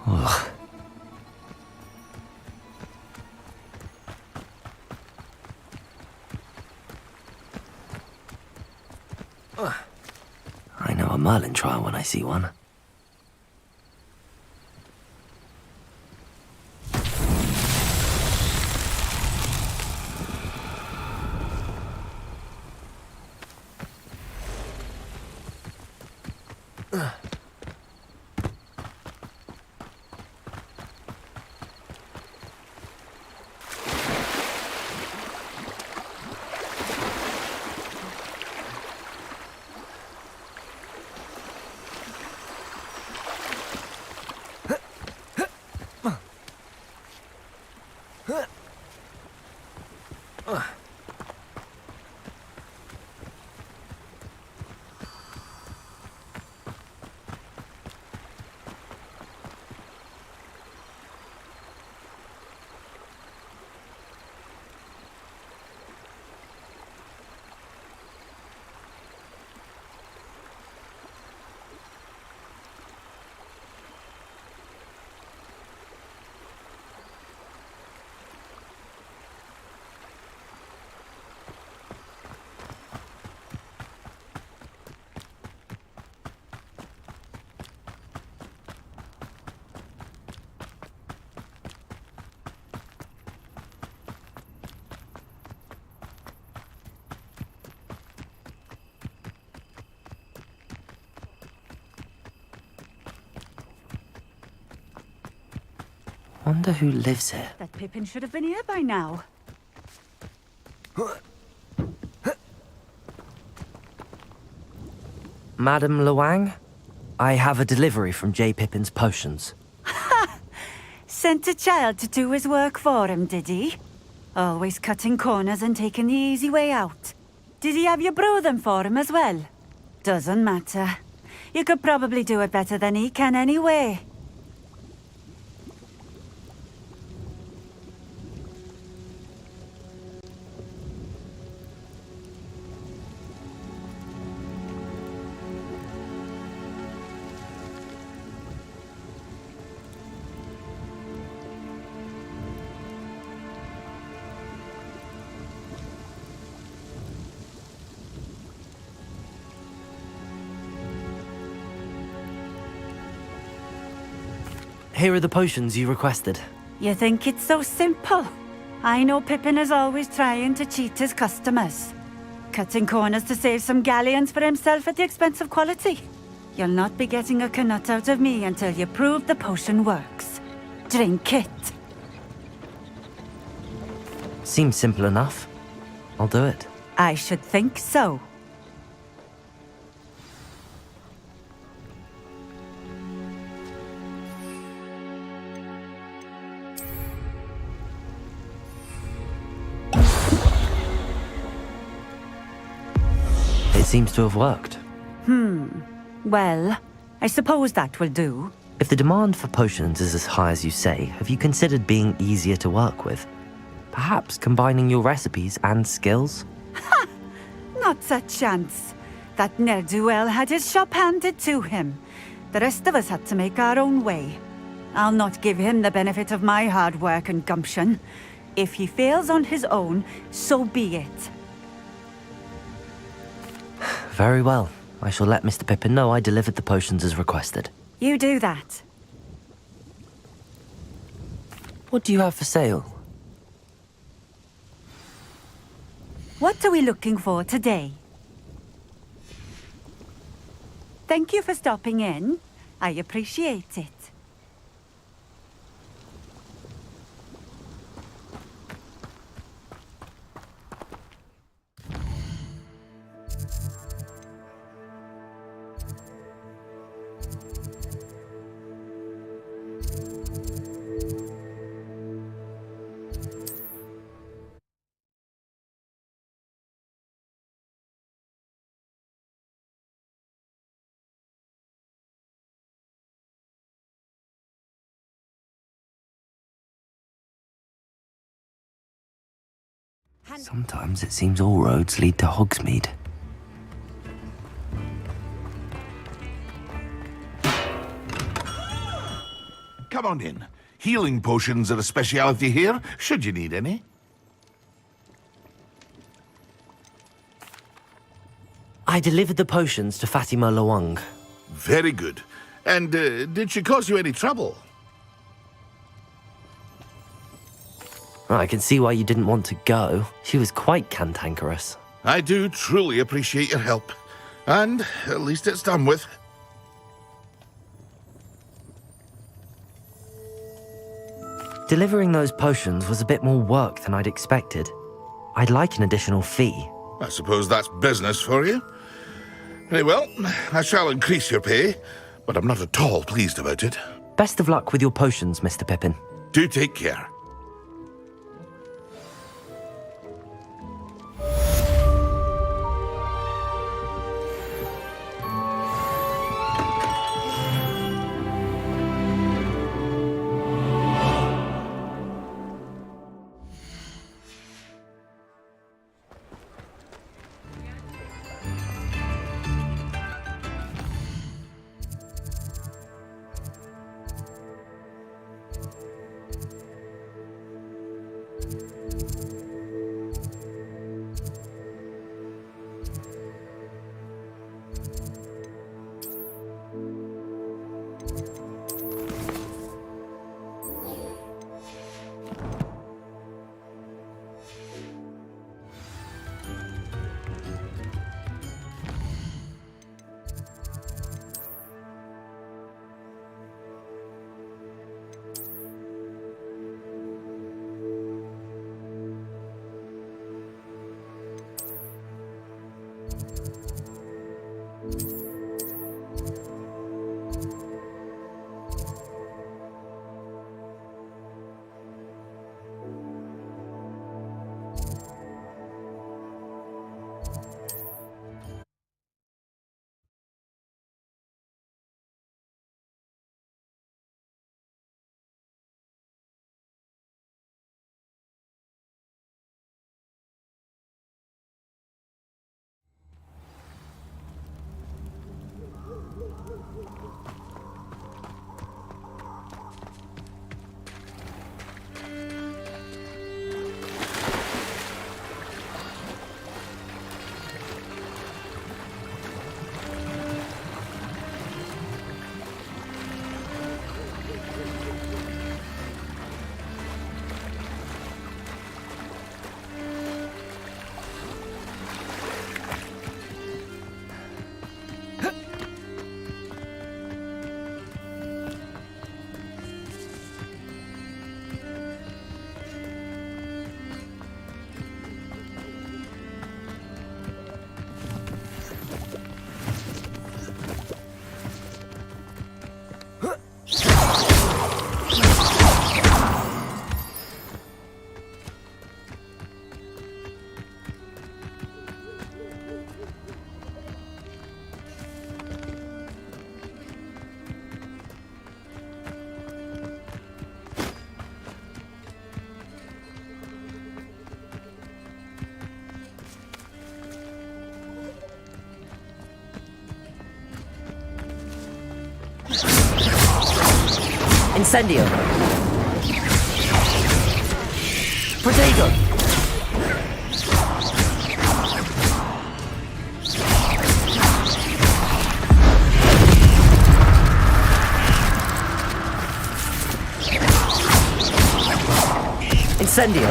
Ugh. I know a Merlin trial when I see one. Wonder who lives here.
That Pippin should have been here by now.
Madam Luang, I have a delivery from J. Pippin's potions.
Sent a child to do his work for him, did he? Always cutting corners and taking the easy way out. Did he have you brew them for him as well? Doesn't matter. You could probably do it better than he can anyway.
Here are the potions you requested.
You think it's so simple? I know Pippin is always trying to cheat his customers. Cutting corners to save some galleons for himself at the expense of quality. You'll not be getting a canut out of me until you prove the potion works. Drink it.
Seems simple enough. I'll do it.
I should think so.
It seems to have worked.
Well, I suppose that will do.
If the demand for potions is as high as you say, have you considered being easier to work with? Perhaps combining your recipes and skills?
Not a chance. That ne'er-do-well had his shop handed to him. The rest of us had to make our own way. I'll not give him the benefit of my hard work and gumption. If he fails on his own, so be it.
Very well. I shall let Mr. Pippin know I delivered the potions as requested.
You do that.
What do you have for sale?
What are we looking for today? Thank you for stopping in. I appreciate it.
Sometimes it seems all roads lead to Hogsmeade.
Come on in. Healing potions are a speciality here, should you need any.
I delivered the potions to Fatima Lawang.
Very good. And did she cause you any trouble?
I can see why you didn't want to go. She was quite cantankerous.
I do truly appreciate your help. And at least it's done with.
Delivering those potions was a bit more work than I'd expected. I'd like an additional fee.
I suppose that's business for you. Very well, I shall increase your pay, but I'm not at all pleased about it.
Best of luck with your potions, Mr. Pippin.
Do take care.
Incendio. Protego. Incendio.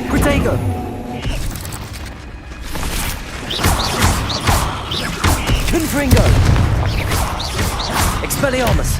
Protego. Confringo. Expelliarmus.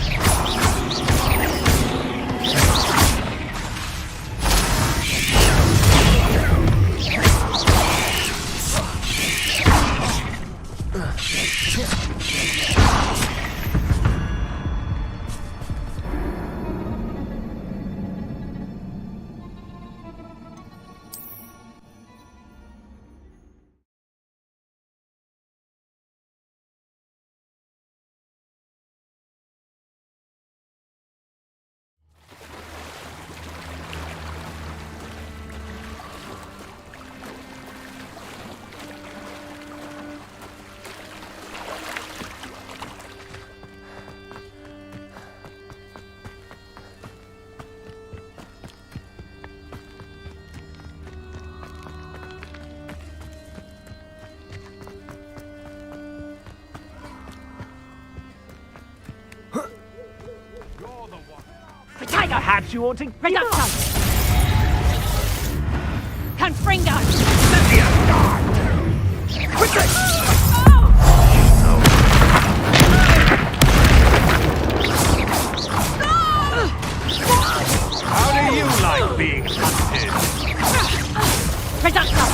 Perhaps you ought to
Reducto! Confringo!
How do you like being hunted?
Reducto!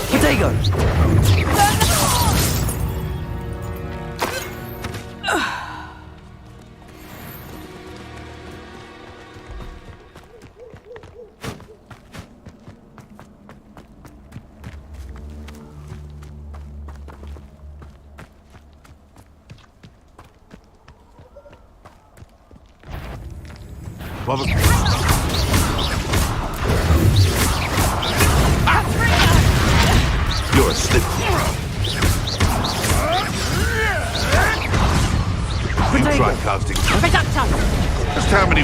Protego.
You're a slip. You try casting.
Reducto!
Just how many?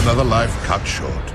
Another life cut short.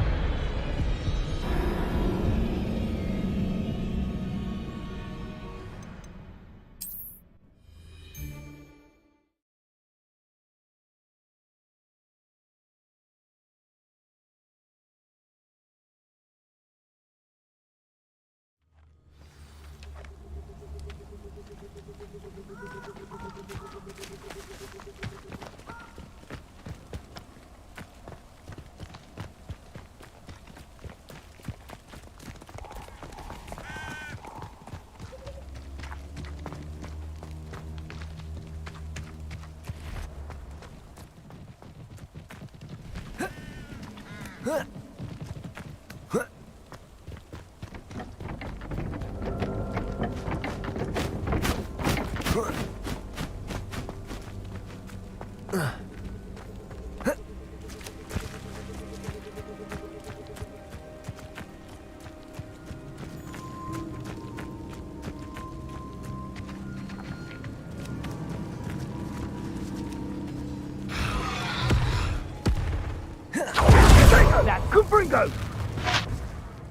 That Confringo!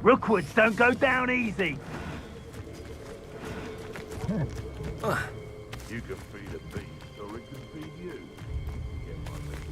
Rookwoods don't go down easy. You can feed a beast, or it can feed you. Get my meat.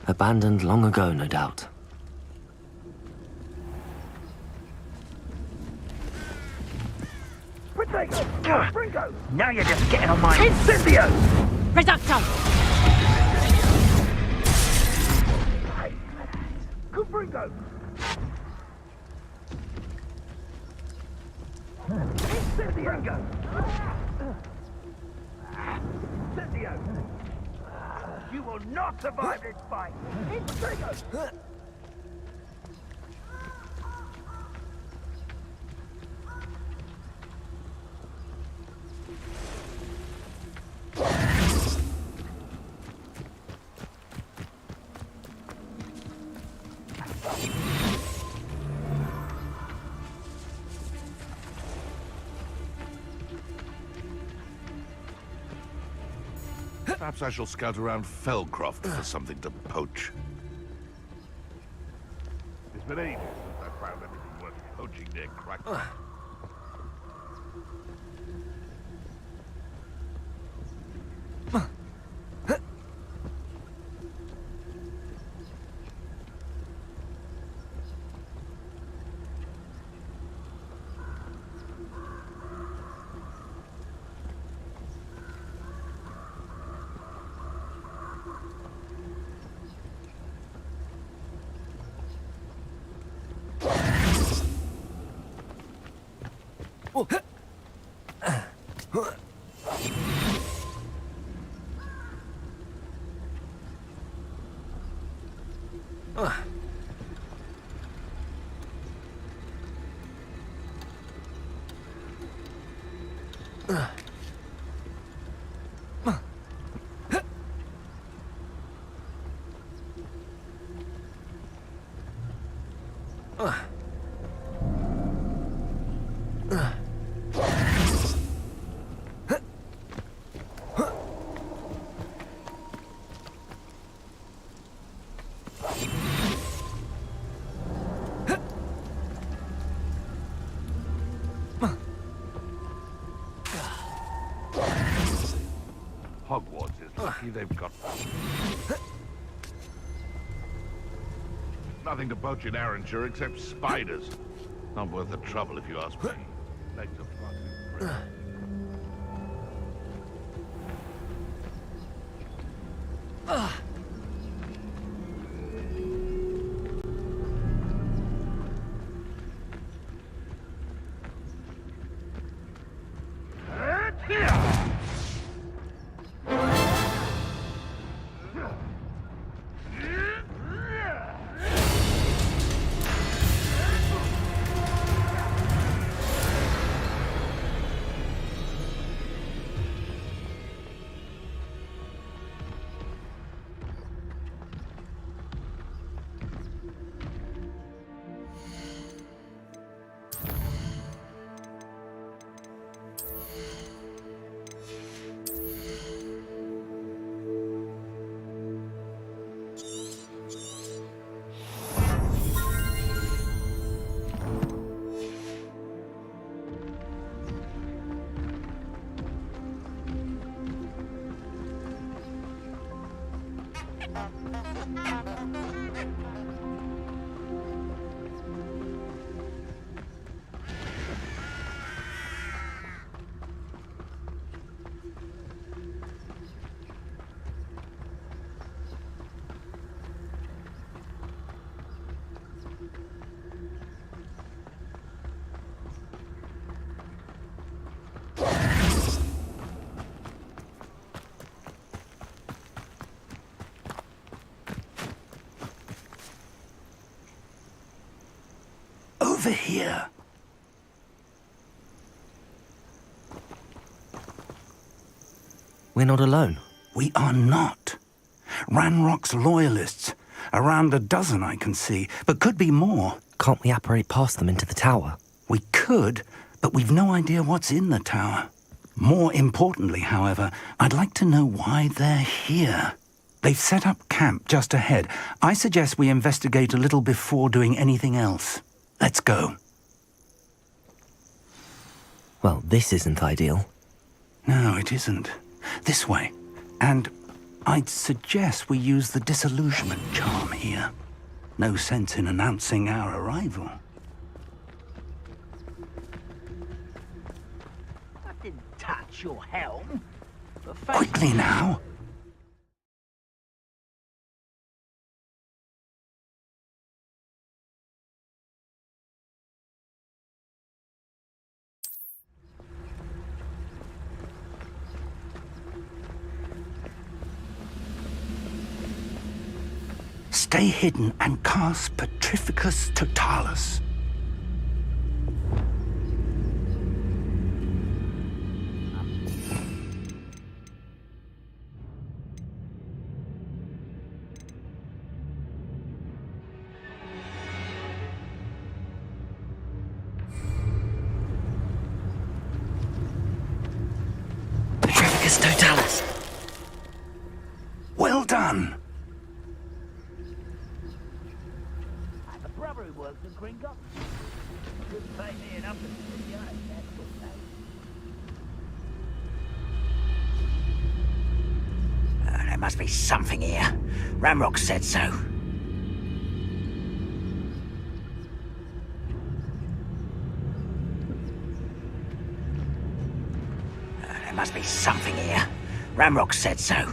Abandoned long ago, no doubt.
Ringo! Now you're just getting on my incendio!
Reducto!
Good Ringo! Incendio! Ringo! Incendio! You will not survive this fight! Incendio!
Perhaps I shall scout around Fellcroft for something to poach. It's been ages since I found anything worth poaching near Crackdown. Hogwarts is lucky they've got nothing to poach in Arranshire except spiders. Not worth the trouble if you ask me. Legs are far too fresh.
Over here.
We're not alone.
We are not. Ranrock's loyalists. Around a dozen I can see, but could be more.
Can't we apparate past them into the tower?
We could, but we've no idea what's in the tower. More importantly, however, I'd like to know why they're here. They've set up camp just ahead. I suggest we investigate a little before doing anything else. Let's go.
Well, this isn't ideal.
No, it isn't. This way. And I'd suggest we use the disillusionment charm here. No sense in announcing our arrival.
I didn't touch your helm.
Quickly now. Stay hidden and cast Petrificus Totalis.
Petrificus Totalis.
Well done.
Brother who works at Gringo. Couldn't pay me enough to see you, that's okay. There must be something here. Ramrock said so. There must be something here. Ramrock said so.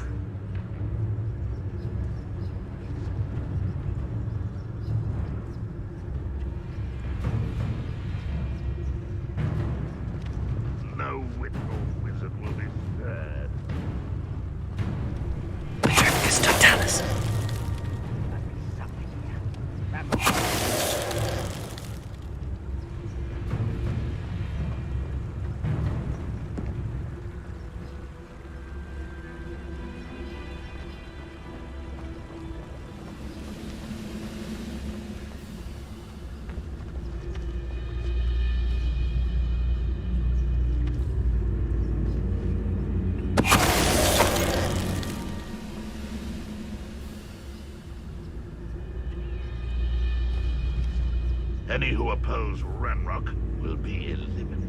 Any who oppose Ranrock will be eliminated.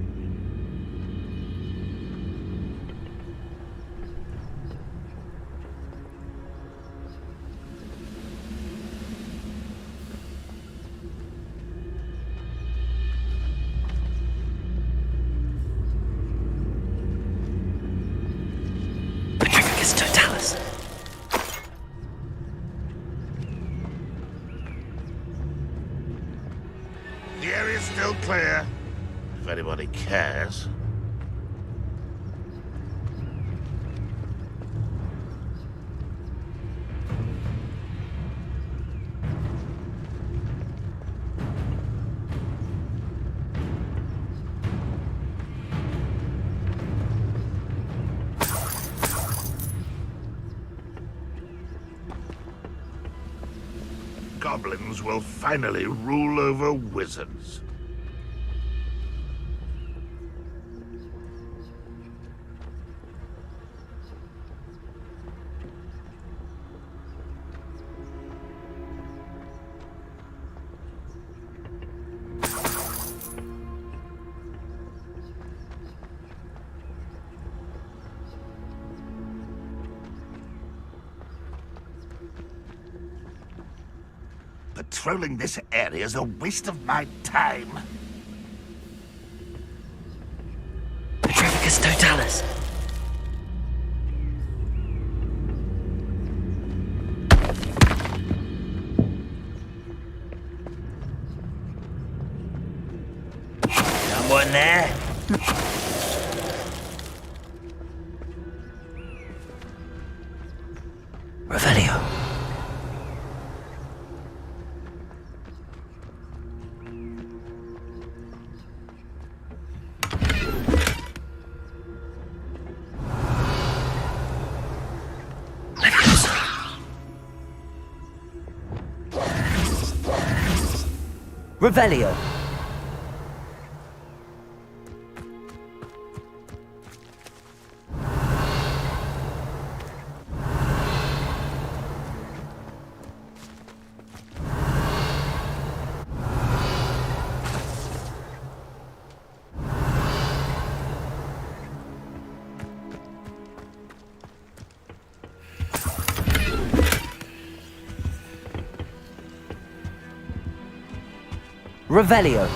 Petrificus Totalis.
The area's still clear, if anybody cares. Goblins will finally rule over wizards. Patrolling this area is a waste of my time.
Petrificus Totalis.
Someone there?
Revelio. Revelio. Revelio.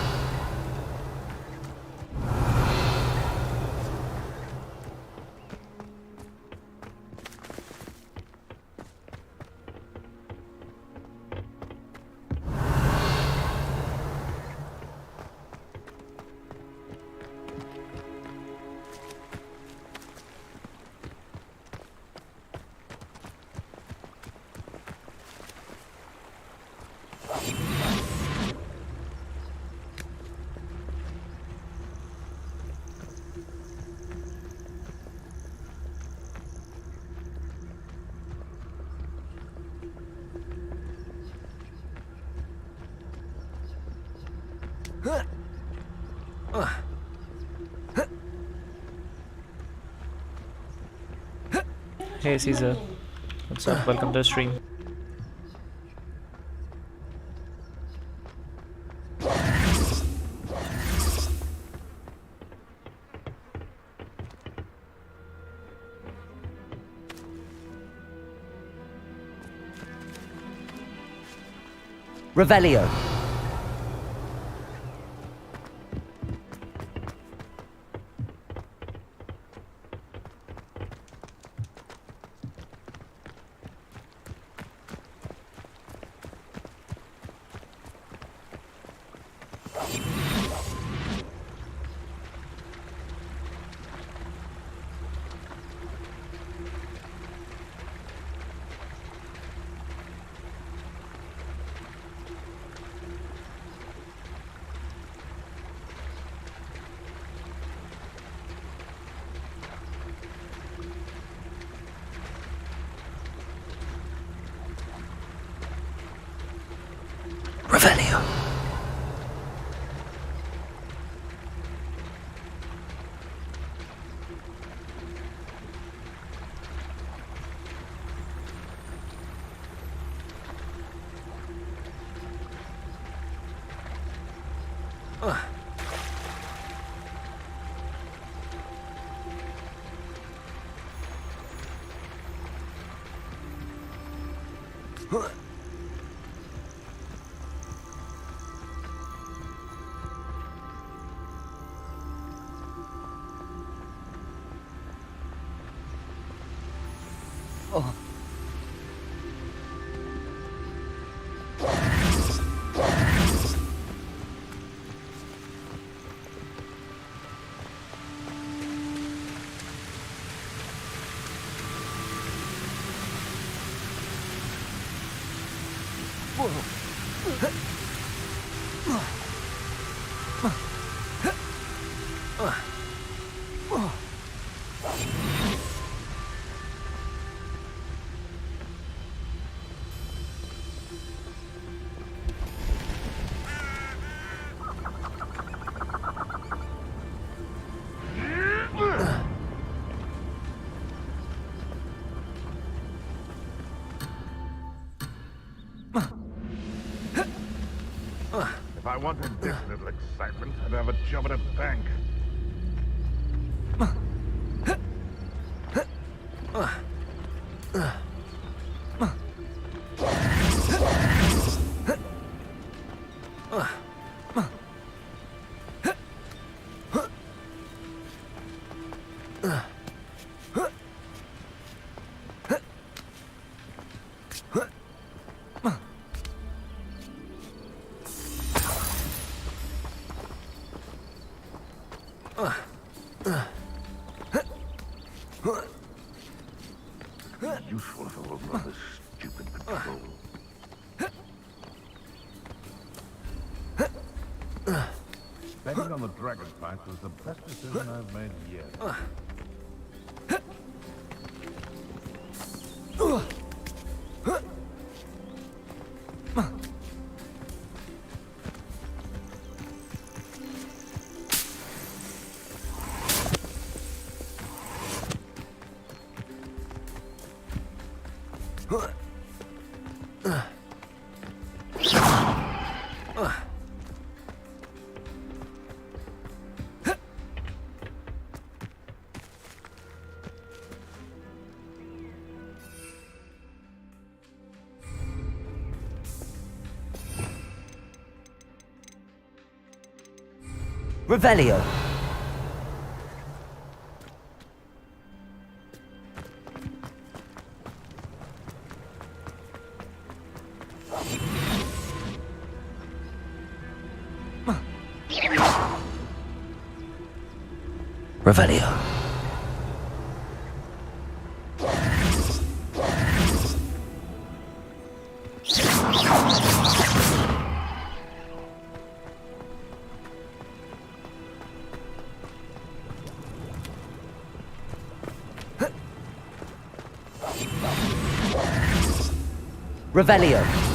Hey Caesar, what's up? Welcome to the stream.
Revelio. Revelio. Oh.
If I wanted this little excitement, I'd have a job at a bank. Useful if it wasn't under stupid control. Betting on the dragon fight was the best decision I've made yet.
Revelio. Revelio. Revelio.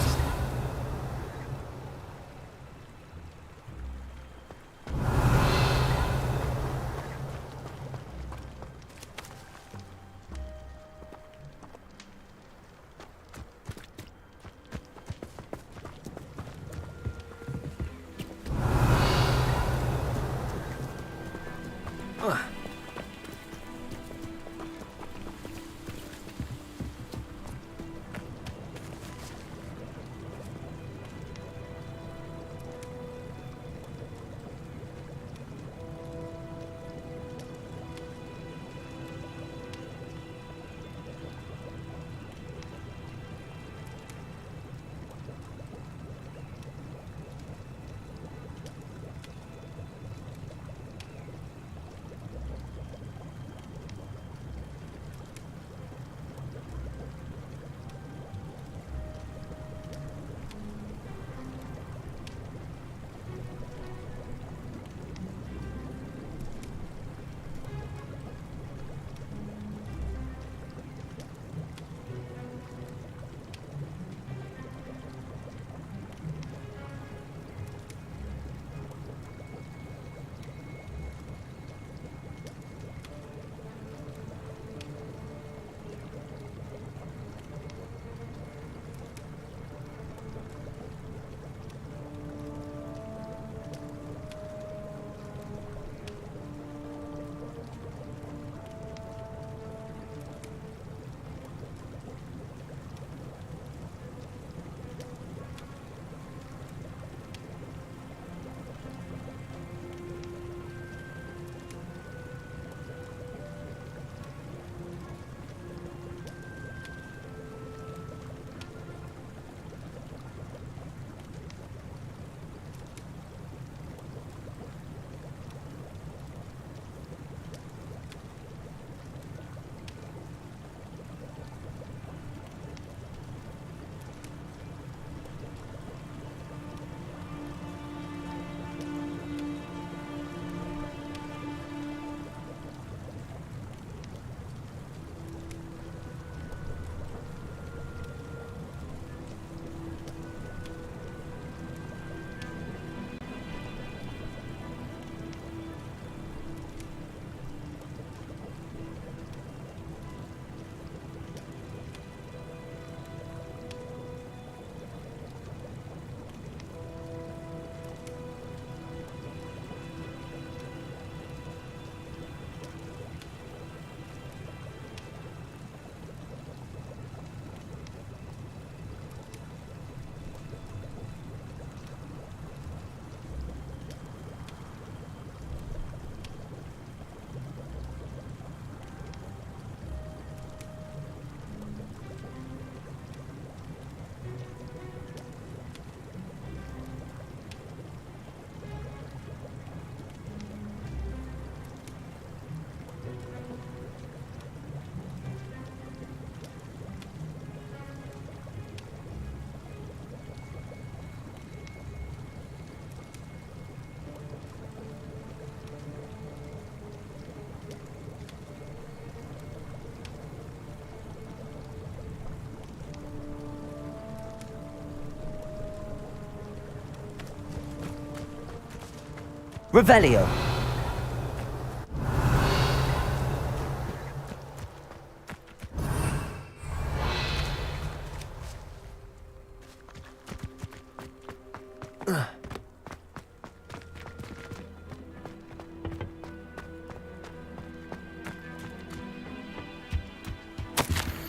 Revelio.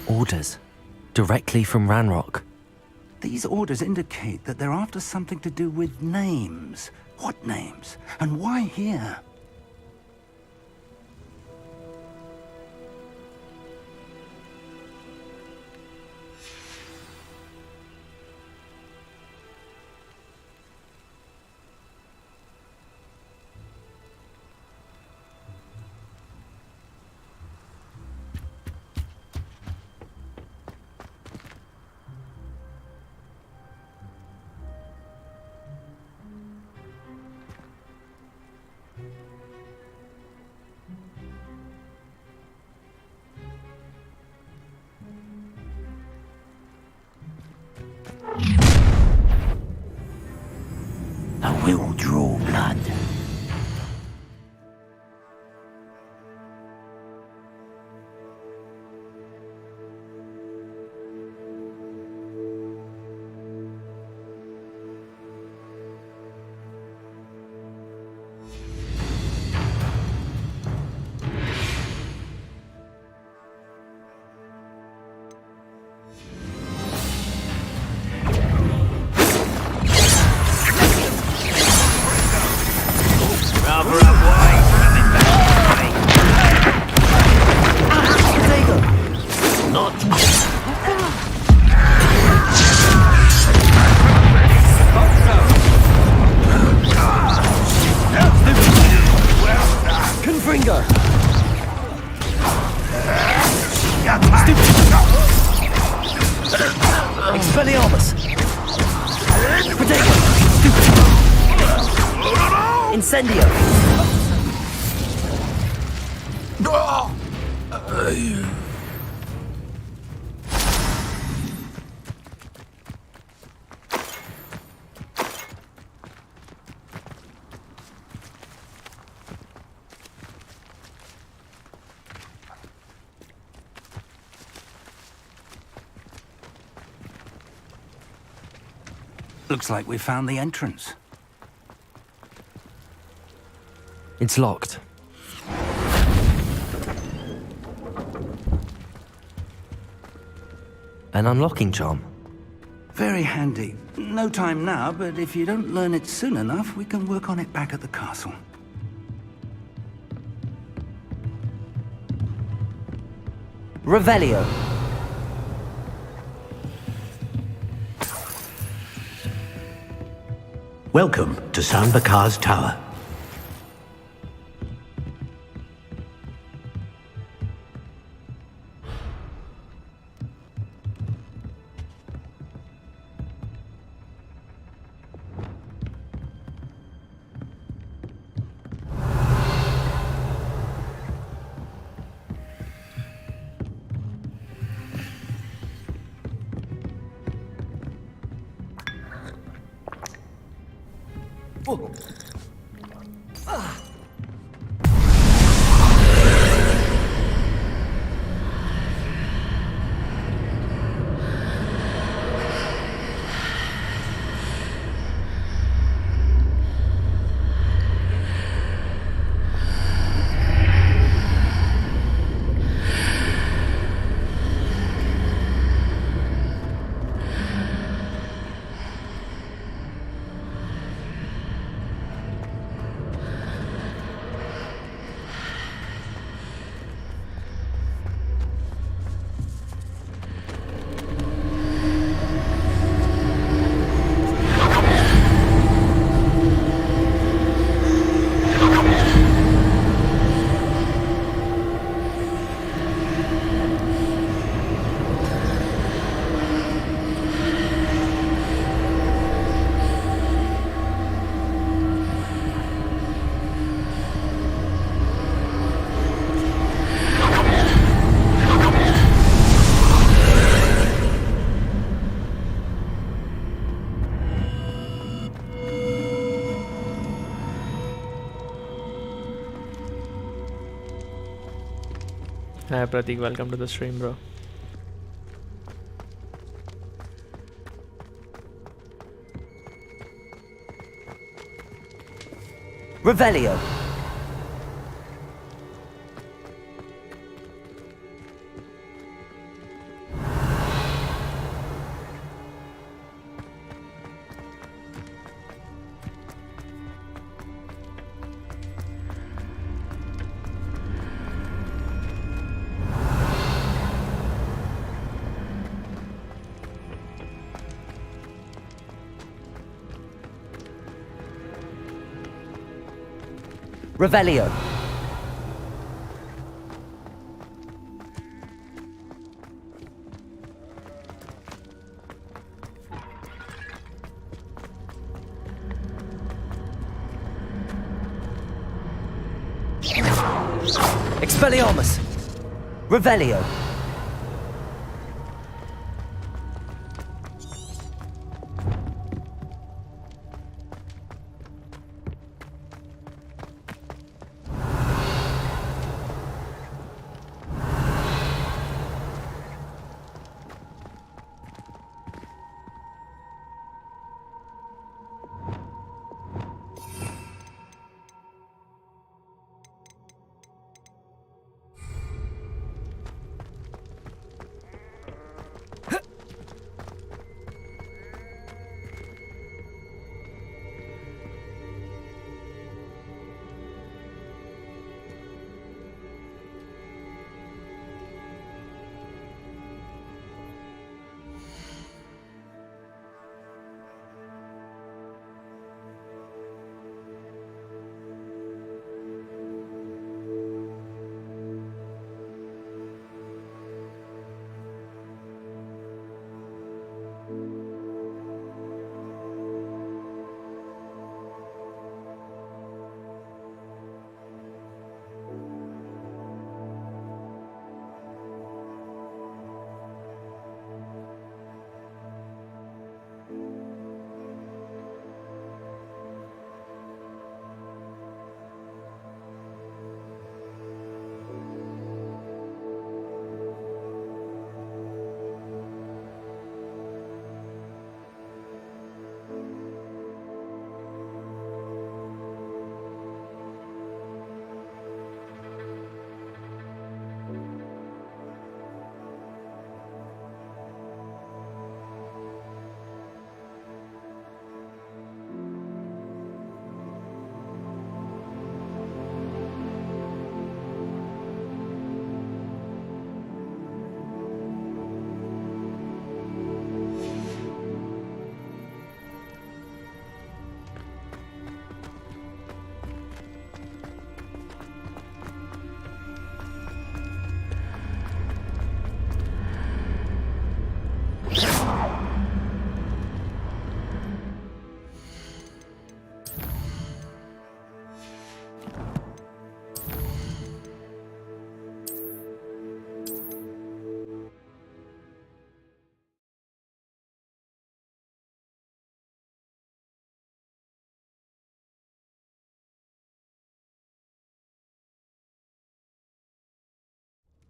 Orders. Directly from Ranrock.
These orders indicate that they're after something to do with names. What names? And why here?
I will draw blood.
Expelliarmus! Protego! Incendio!
Looks like we found the entrance.
It's locked. An unlocking charm.
Very handy. No time now, but if you don't learn it soon enough, we can work on it back at the castle.
Revelio.
Welcome to San Bakar's tower.
Hi Pratik, welcome to the stream, bro.
Revelio. Revelio. Expelliarmus! Revelio!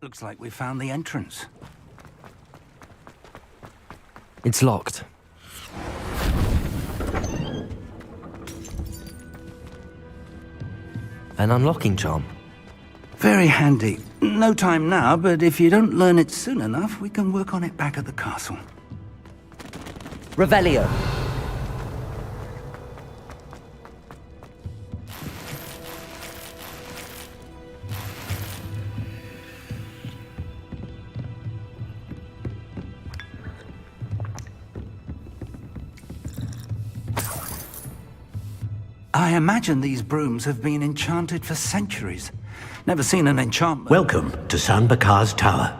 Looks like we found the entrance.
It's locked. An unlocking charm.
Very handy. No time now, but if you don't learn it soon enough, we can work on it back at the castle.
Revelio.
I imagine these brooms have been enchanted for centuries. Never seen an enchantment.
Welcome to San Bakar's tower.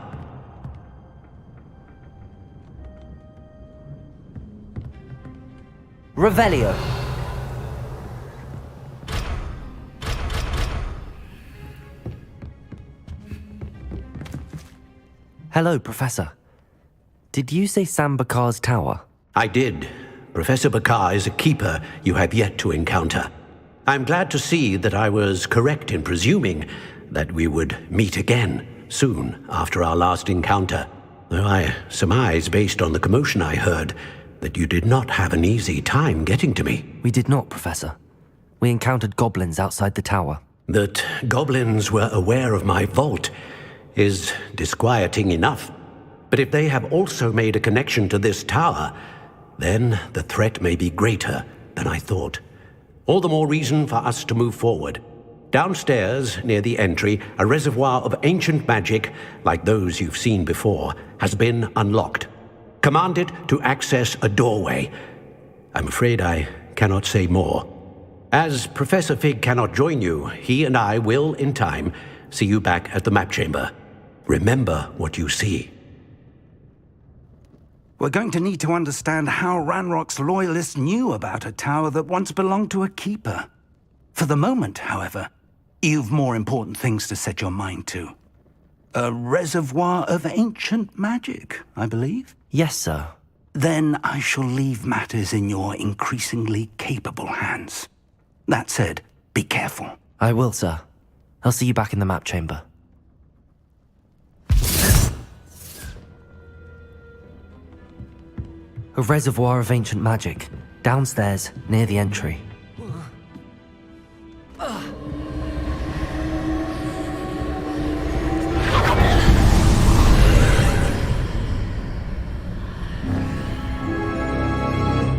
Revelio. Hello, Professor. Did you say San Bakar's tower?
I did. Professor Bakar is a keeper you have yet to encounter. I'm glad to see that I was correct in presuming that we would meet again soon after our last encounter, though I surmise, based on the commotion I heard, that you did not have an easy time getting to me.
We did not, Professor. We encountered goblins outside the tower.
That goblins were aware of my vault is disquieting enough. But if they have also made a connection to this tower, then the threat may be greater than I thought. All the more reason for us to move forward. Downstairs, near the entry, a reservoir of ancient magic, like those you've seen before, has been unlocked. Commanded to access a doorway. I'm afraid I cannot say more. As Professor Fig cannot join you, he and I will, in time, see you back at the map chamber. Remember what you see.
We're going to need to understand how Ranrock's loyalists knew about a tower that once belonged to a keeper. For the moment, however, you've more important things to set your mind to. A reservoir of ancient magic, I believe?
Yes, sir.
Then I shall leave matters in your increasingly capable hands. That said, be careful.
I will, sir. I'll see you back in the map chamber. A reservoir of ancient magic, downstairs, near the entry.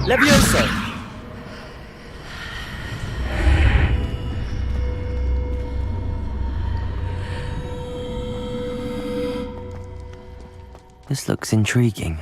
Levioso!
This looks intriguing.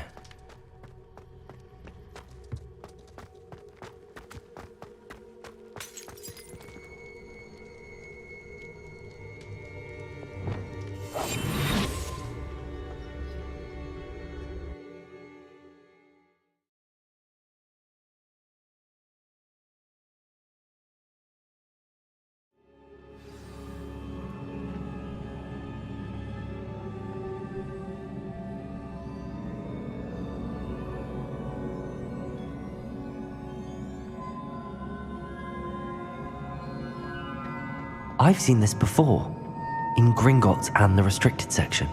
I've seen this before, in Gringotts and the restricted section.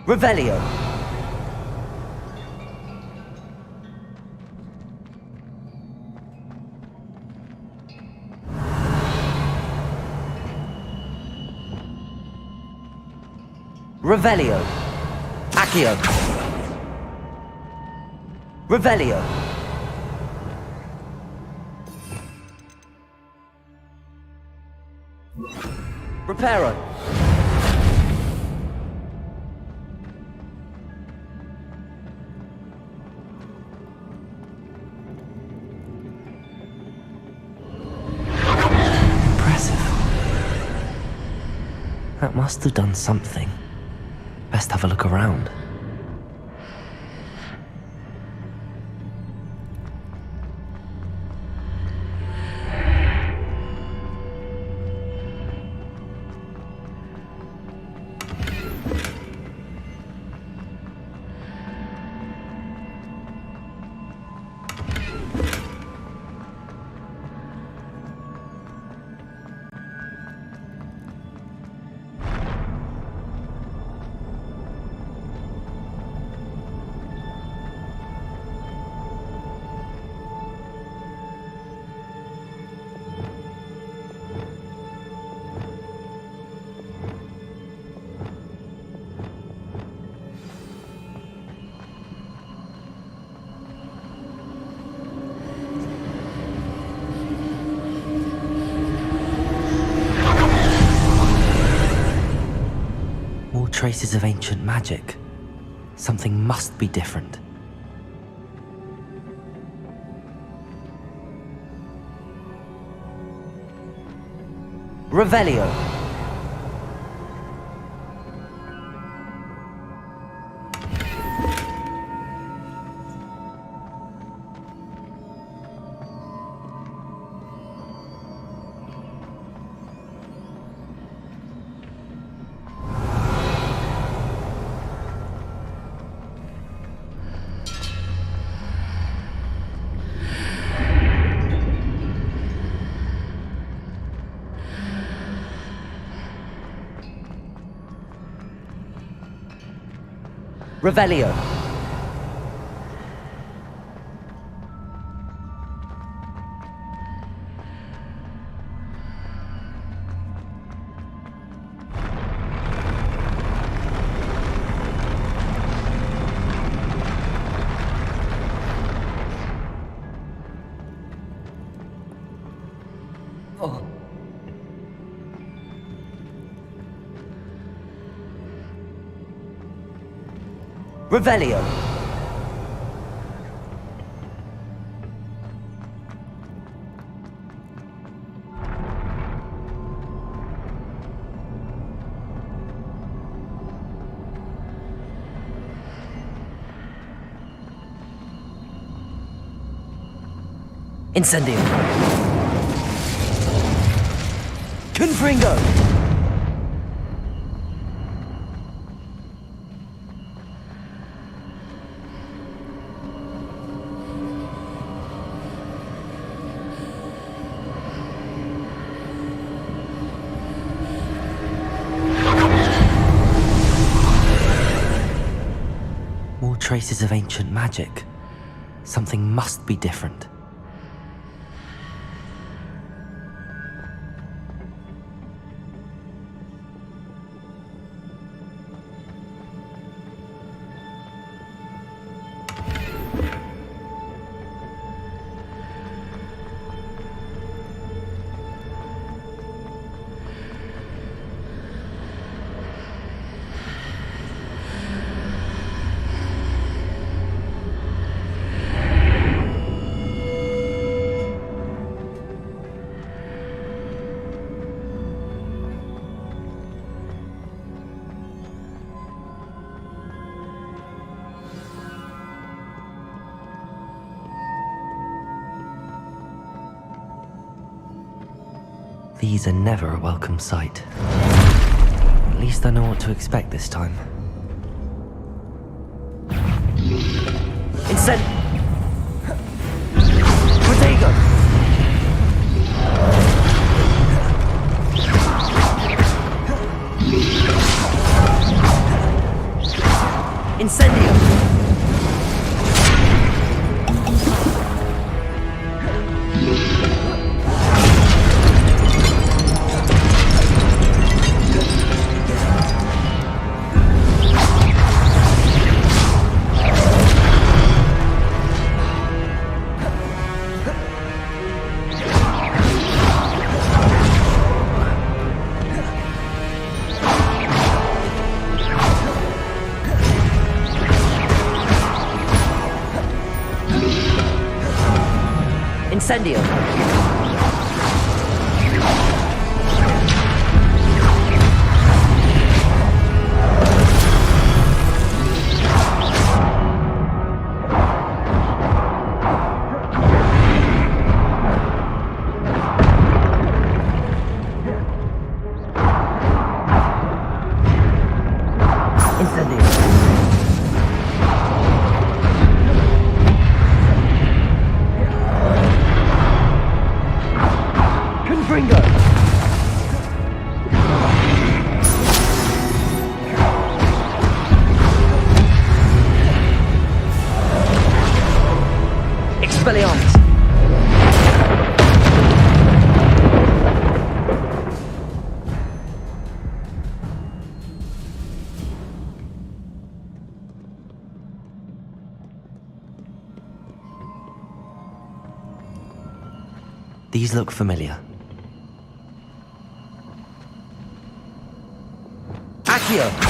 Revelio. Revelio. Accio. Revelio. Reparo. Impressive. That must have done something. Best have a look around. Traces of ancient magic. Something must be different. Revelio. Revelio. Revelio. Incendio. Confringo. More traces of ancient magic. Something must be different. These are never a welcome sight. At least I know what to expect this time. Incend... Protego! Incendio! Incendio. These look familiar. Accio!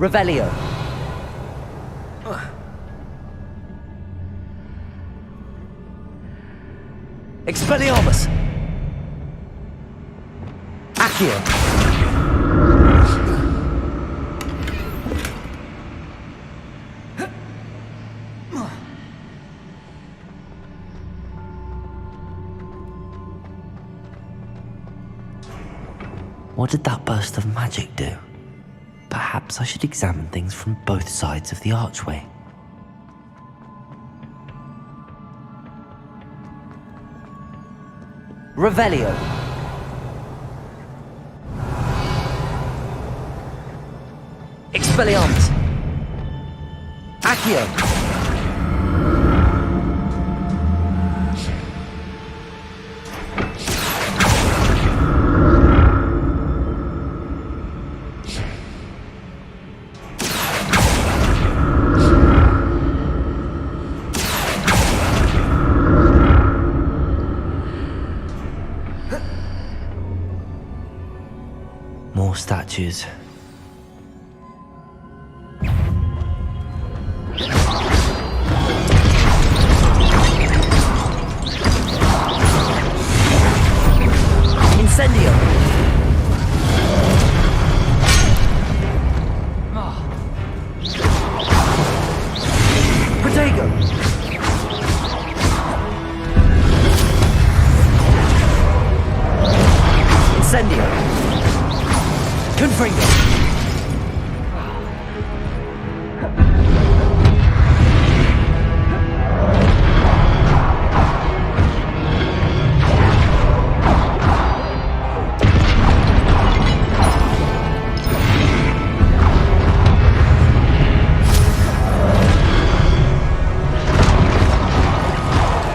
Revelio. Expelliarmus. Accio. What did that burst of magic do? Perhaps I should examine things from both sides of the archway. Revelio. Expelliarmus. Accio. More statues. Incendio! Protego! Incendio! Confringo!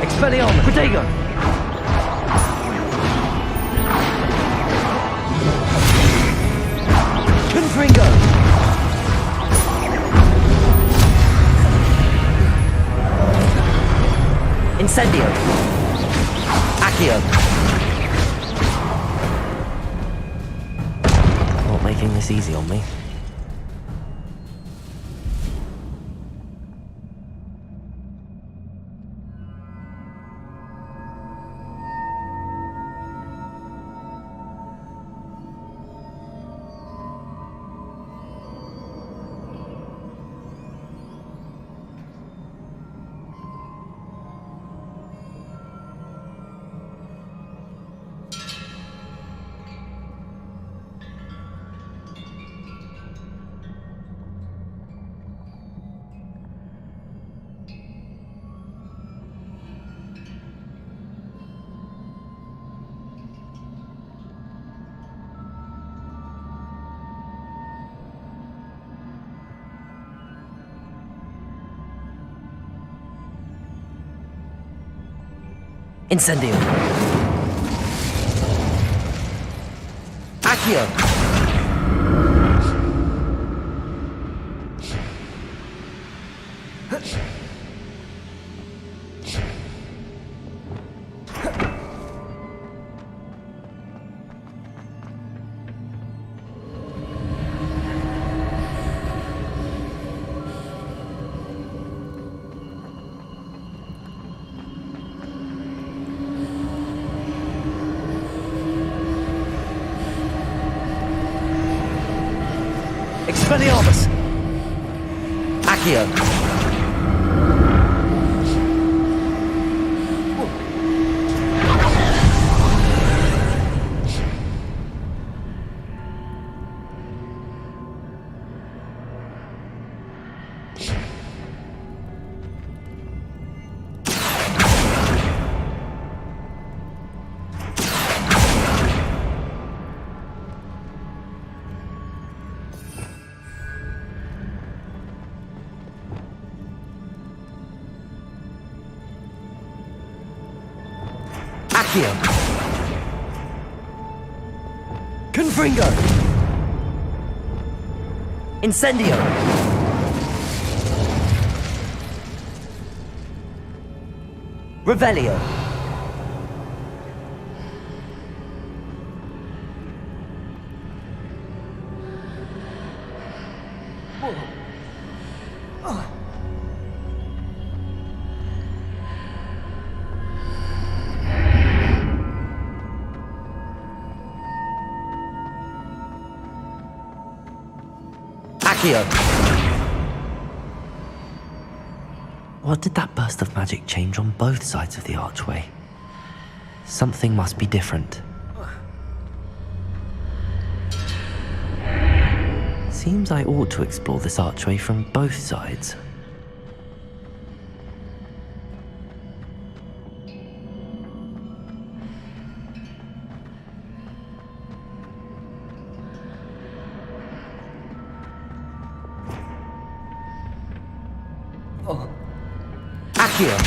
Expelliarmus! Protego! Confringo! Incendio! Accio! Not making this easy on me. Incendio! Accio! Expelliarmus! Accio! Accio! Confringo! Incendio! Revelio! Accio! What did that burst of magic change on both sides of the archway? Something must be different. Seems I ought to explore this archway from both sides.
Accio!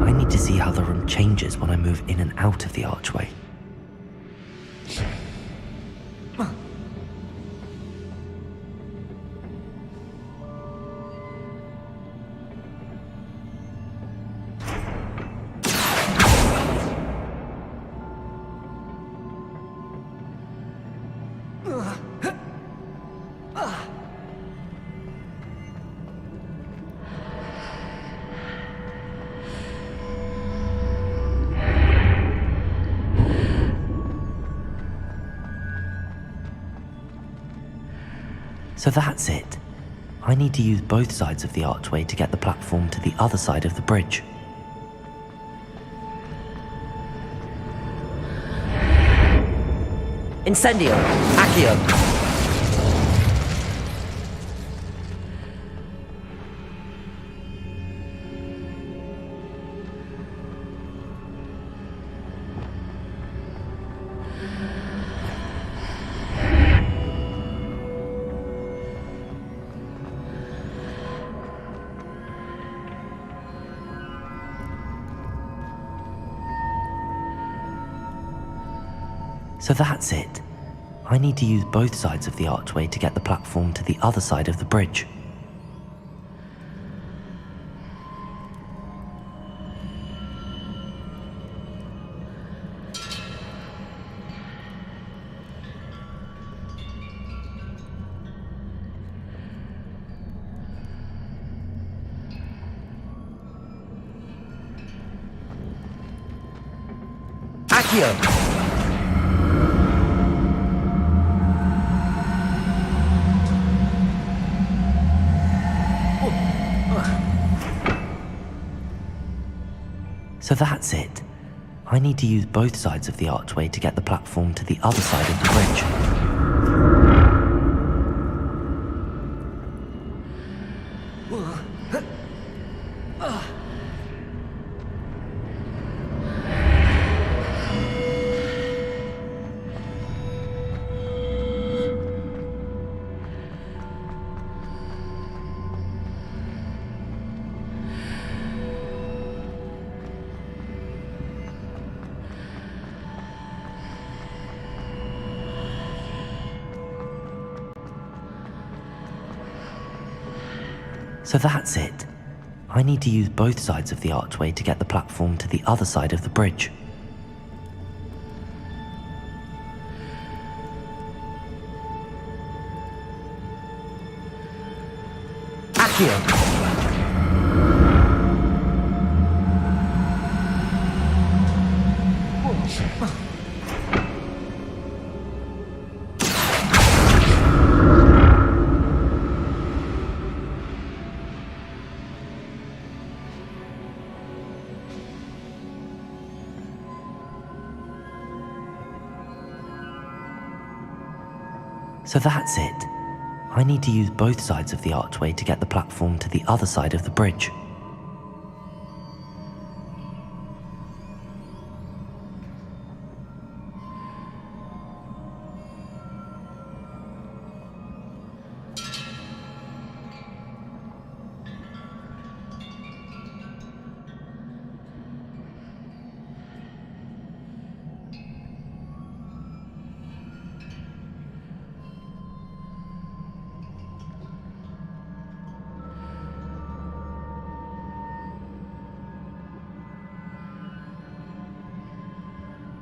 I need to see how the room changes when I move in and out of the archway. So that's it. I need to use both sides of the archway to get the platform to the other side of the bridge.
Incendio! Accio!
So that's it. I need to use both sides of the archway to get the platform to the other side of the bridge.
Accio!
So that's it. I need to use both sides of the archway to get the platform to the other side of the bridge. So that's it. I need to use both sides of the archway to get the platform to the other side of the bridge.
Accio!
So that's it. I need to use both sides of the archway to get the platform to the other side of the bridge.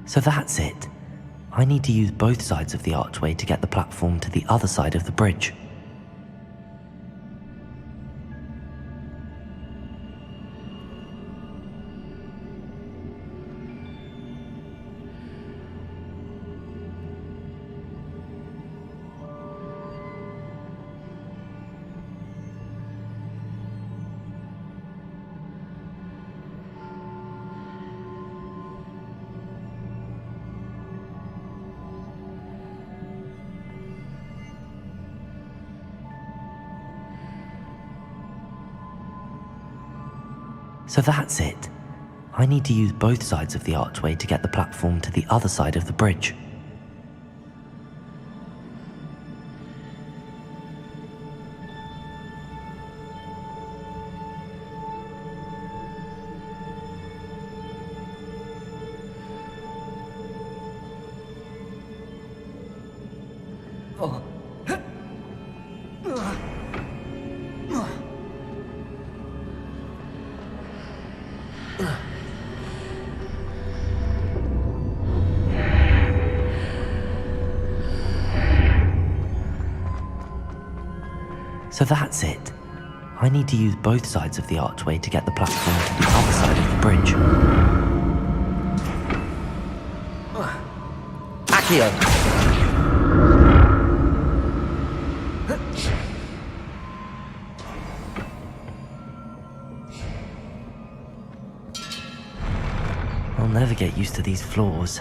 So that's it. I need to use both sides of the archway to get the platform to the other side of the bridge. So that's it. I need to use both sides of the archway to get the platform to the other side of the bridge. So that's it. I need to use both sides of the archway to get the platform to the other side of the bridge. Accio! I'll never get used to these floors.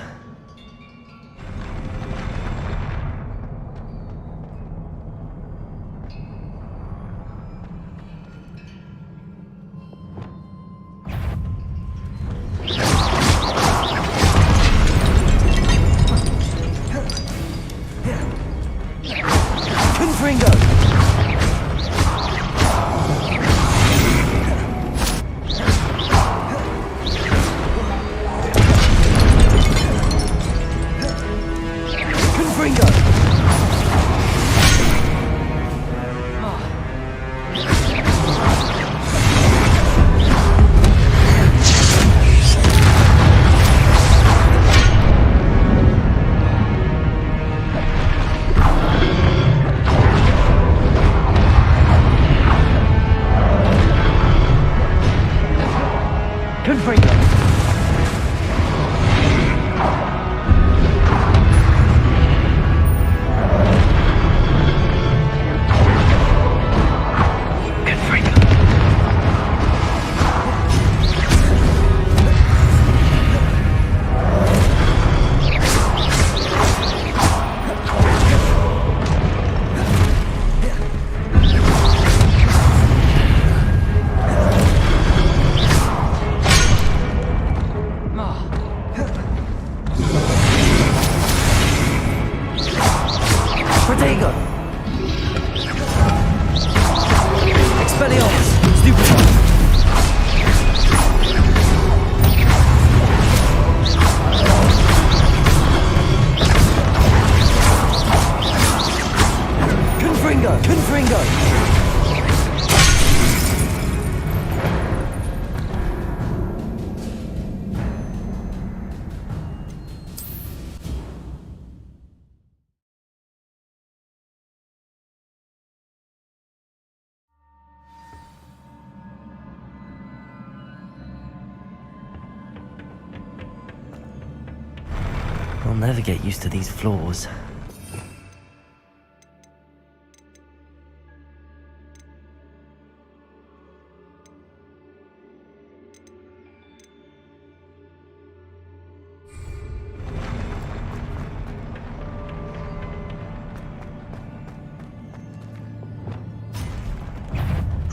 I'll never get used to these floors.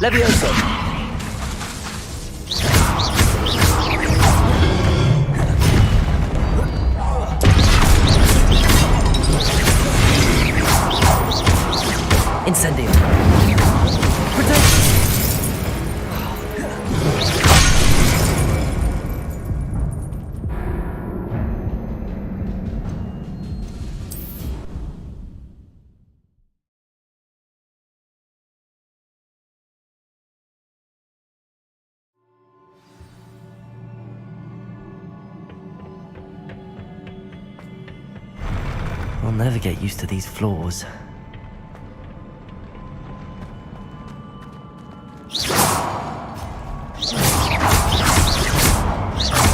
Levioso!
Incendio! I'll never get used to these floors.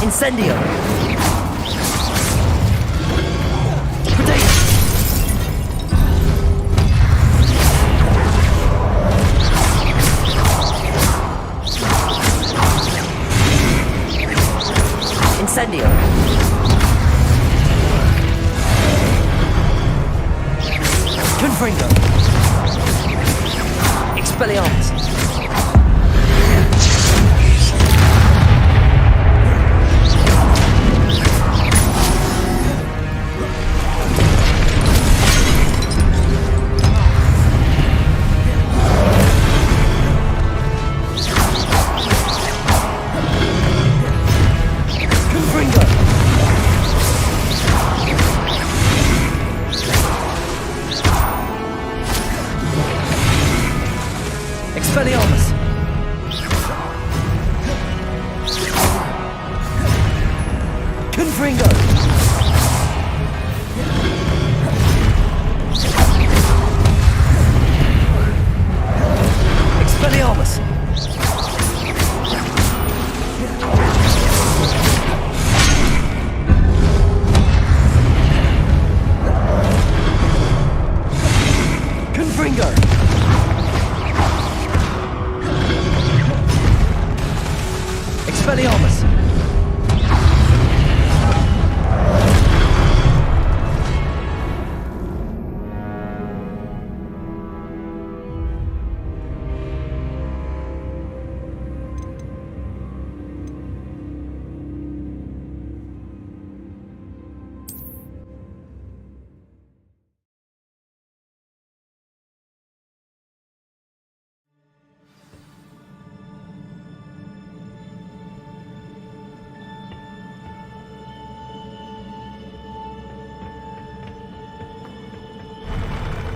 Incendio! Incendio! Confringo! Expelliarmus! Confringo! Expelliarmus! Confringo! Expelliarmus!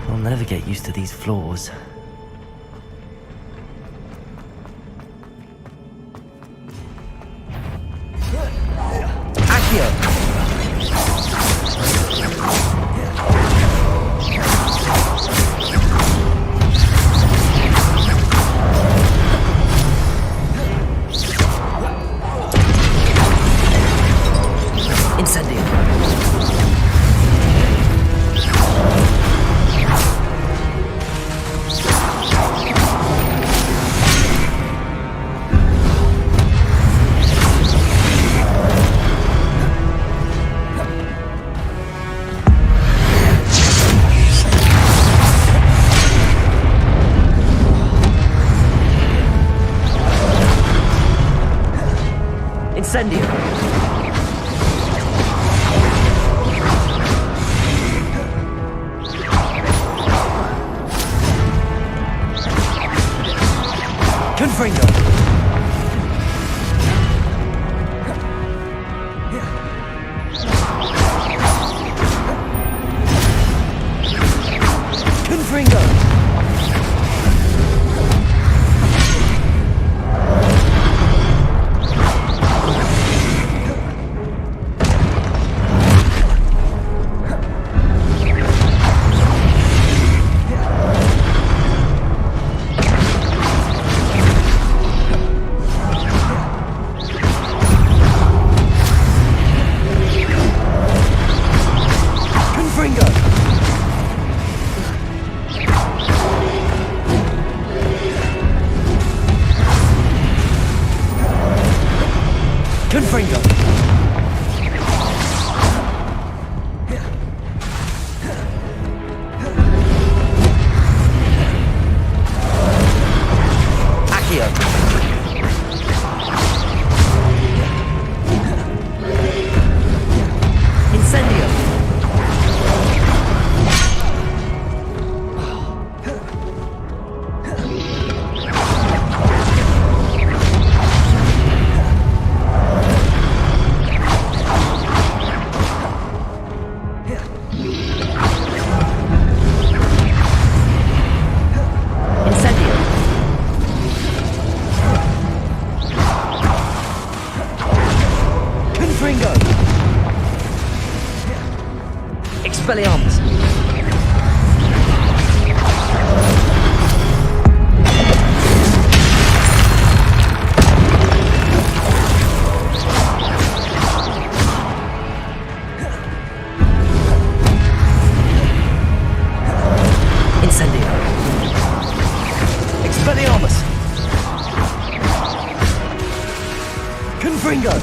I'll never get used to these floors. Accio! Incendio! Incendio! Confringo! Confringo! Confringo! Accio! Incendio! Confringo! Expelliarmus! Incendio! Expelliarmus! Confringo!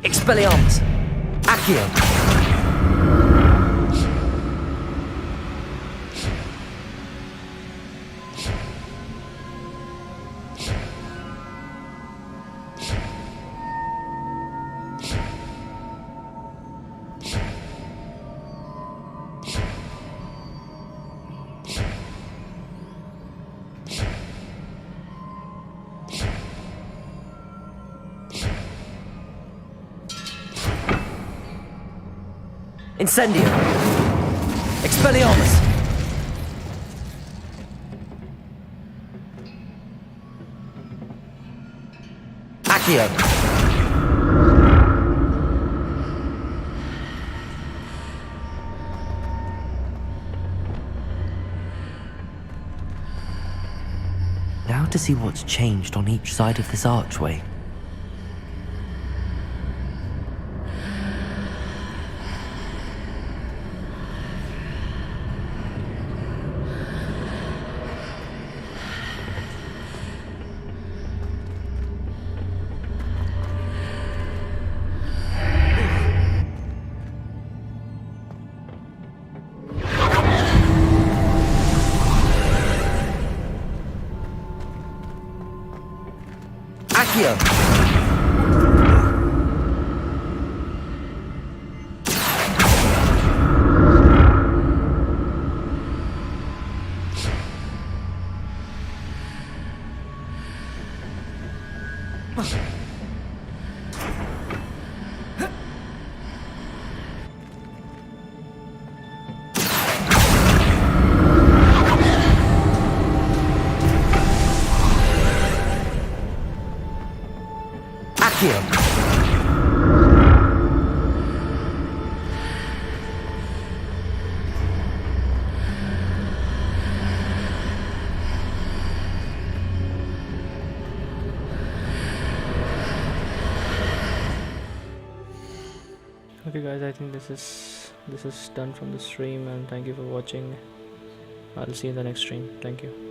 Expelliarmus! Accio! Incendio! Expelliarmus! Accio! Now to see what's changed on each side of this archway. Accio! Accio!
Okay guys, I think this is done from the stream, and thank you for watching. I'll see you in the next stream. Thank you.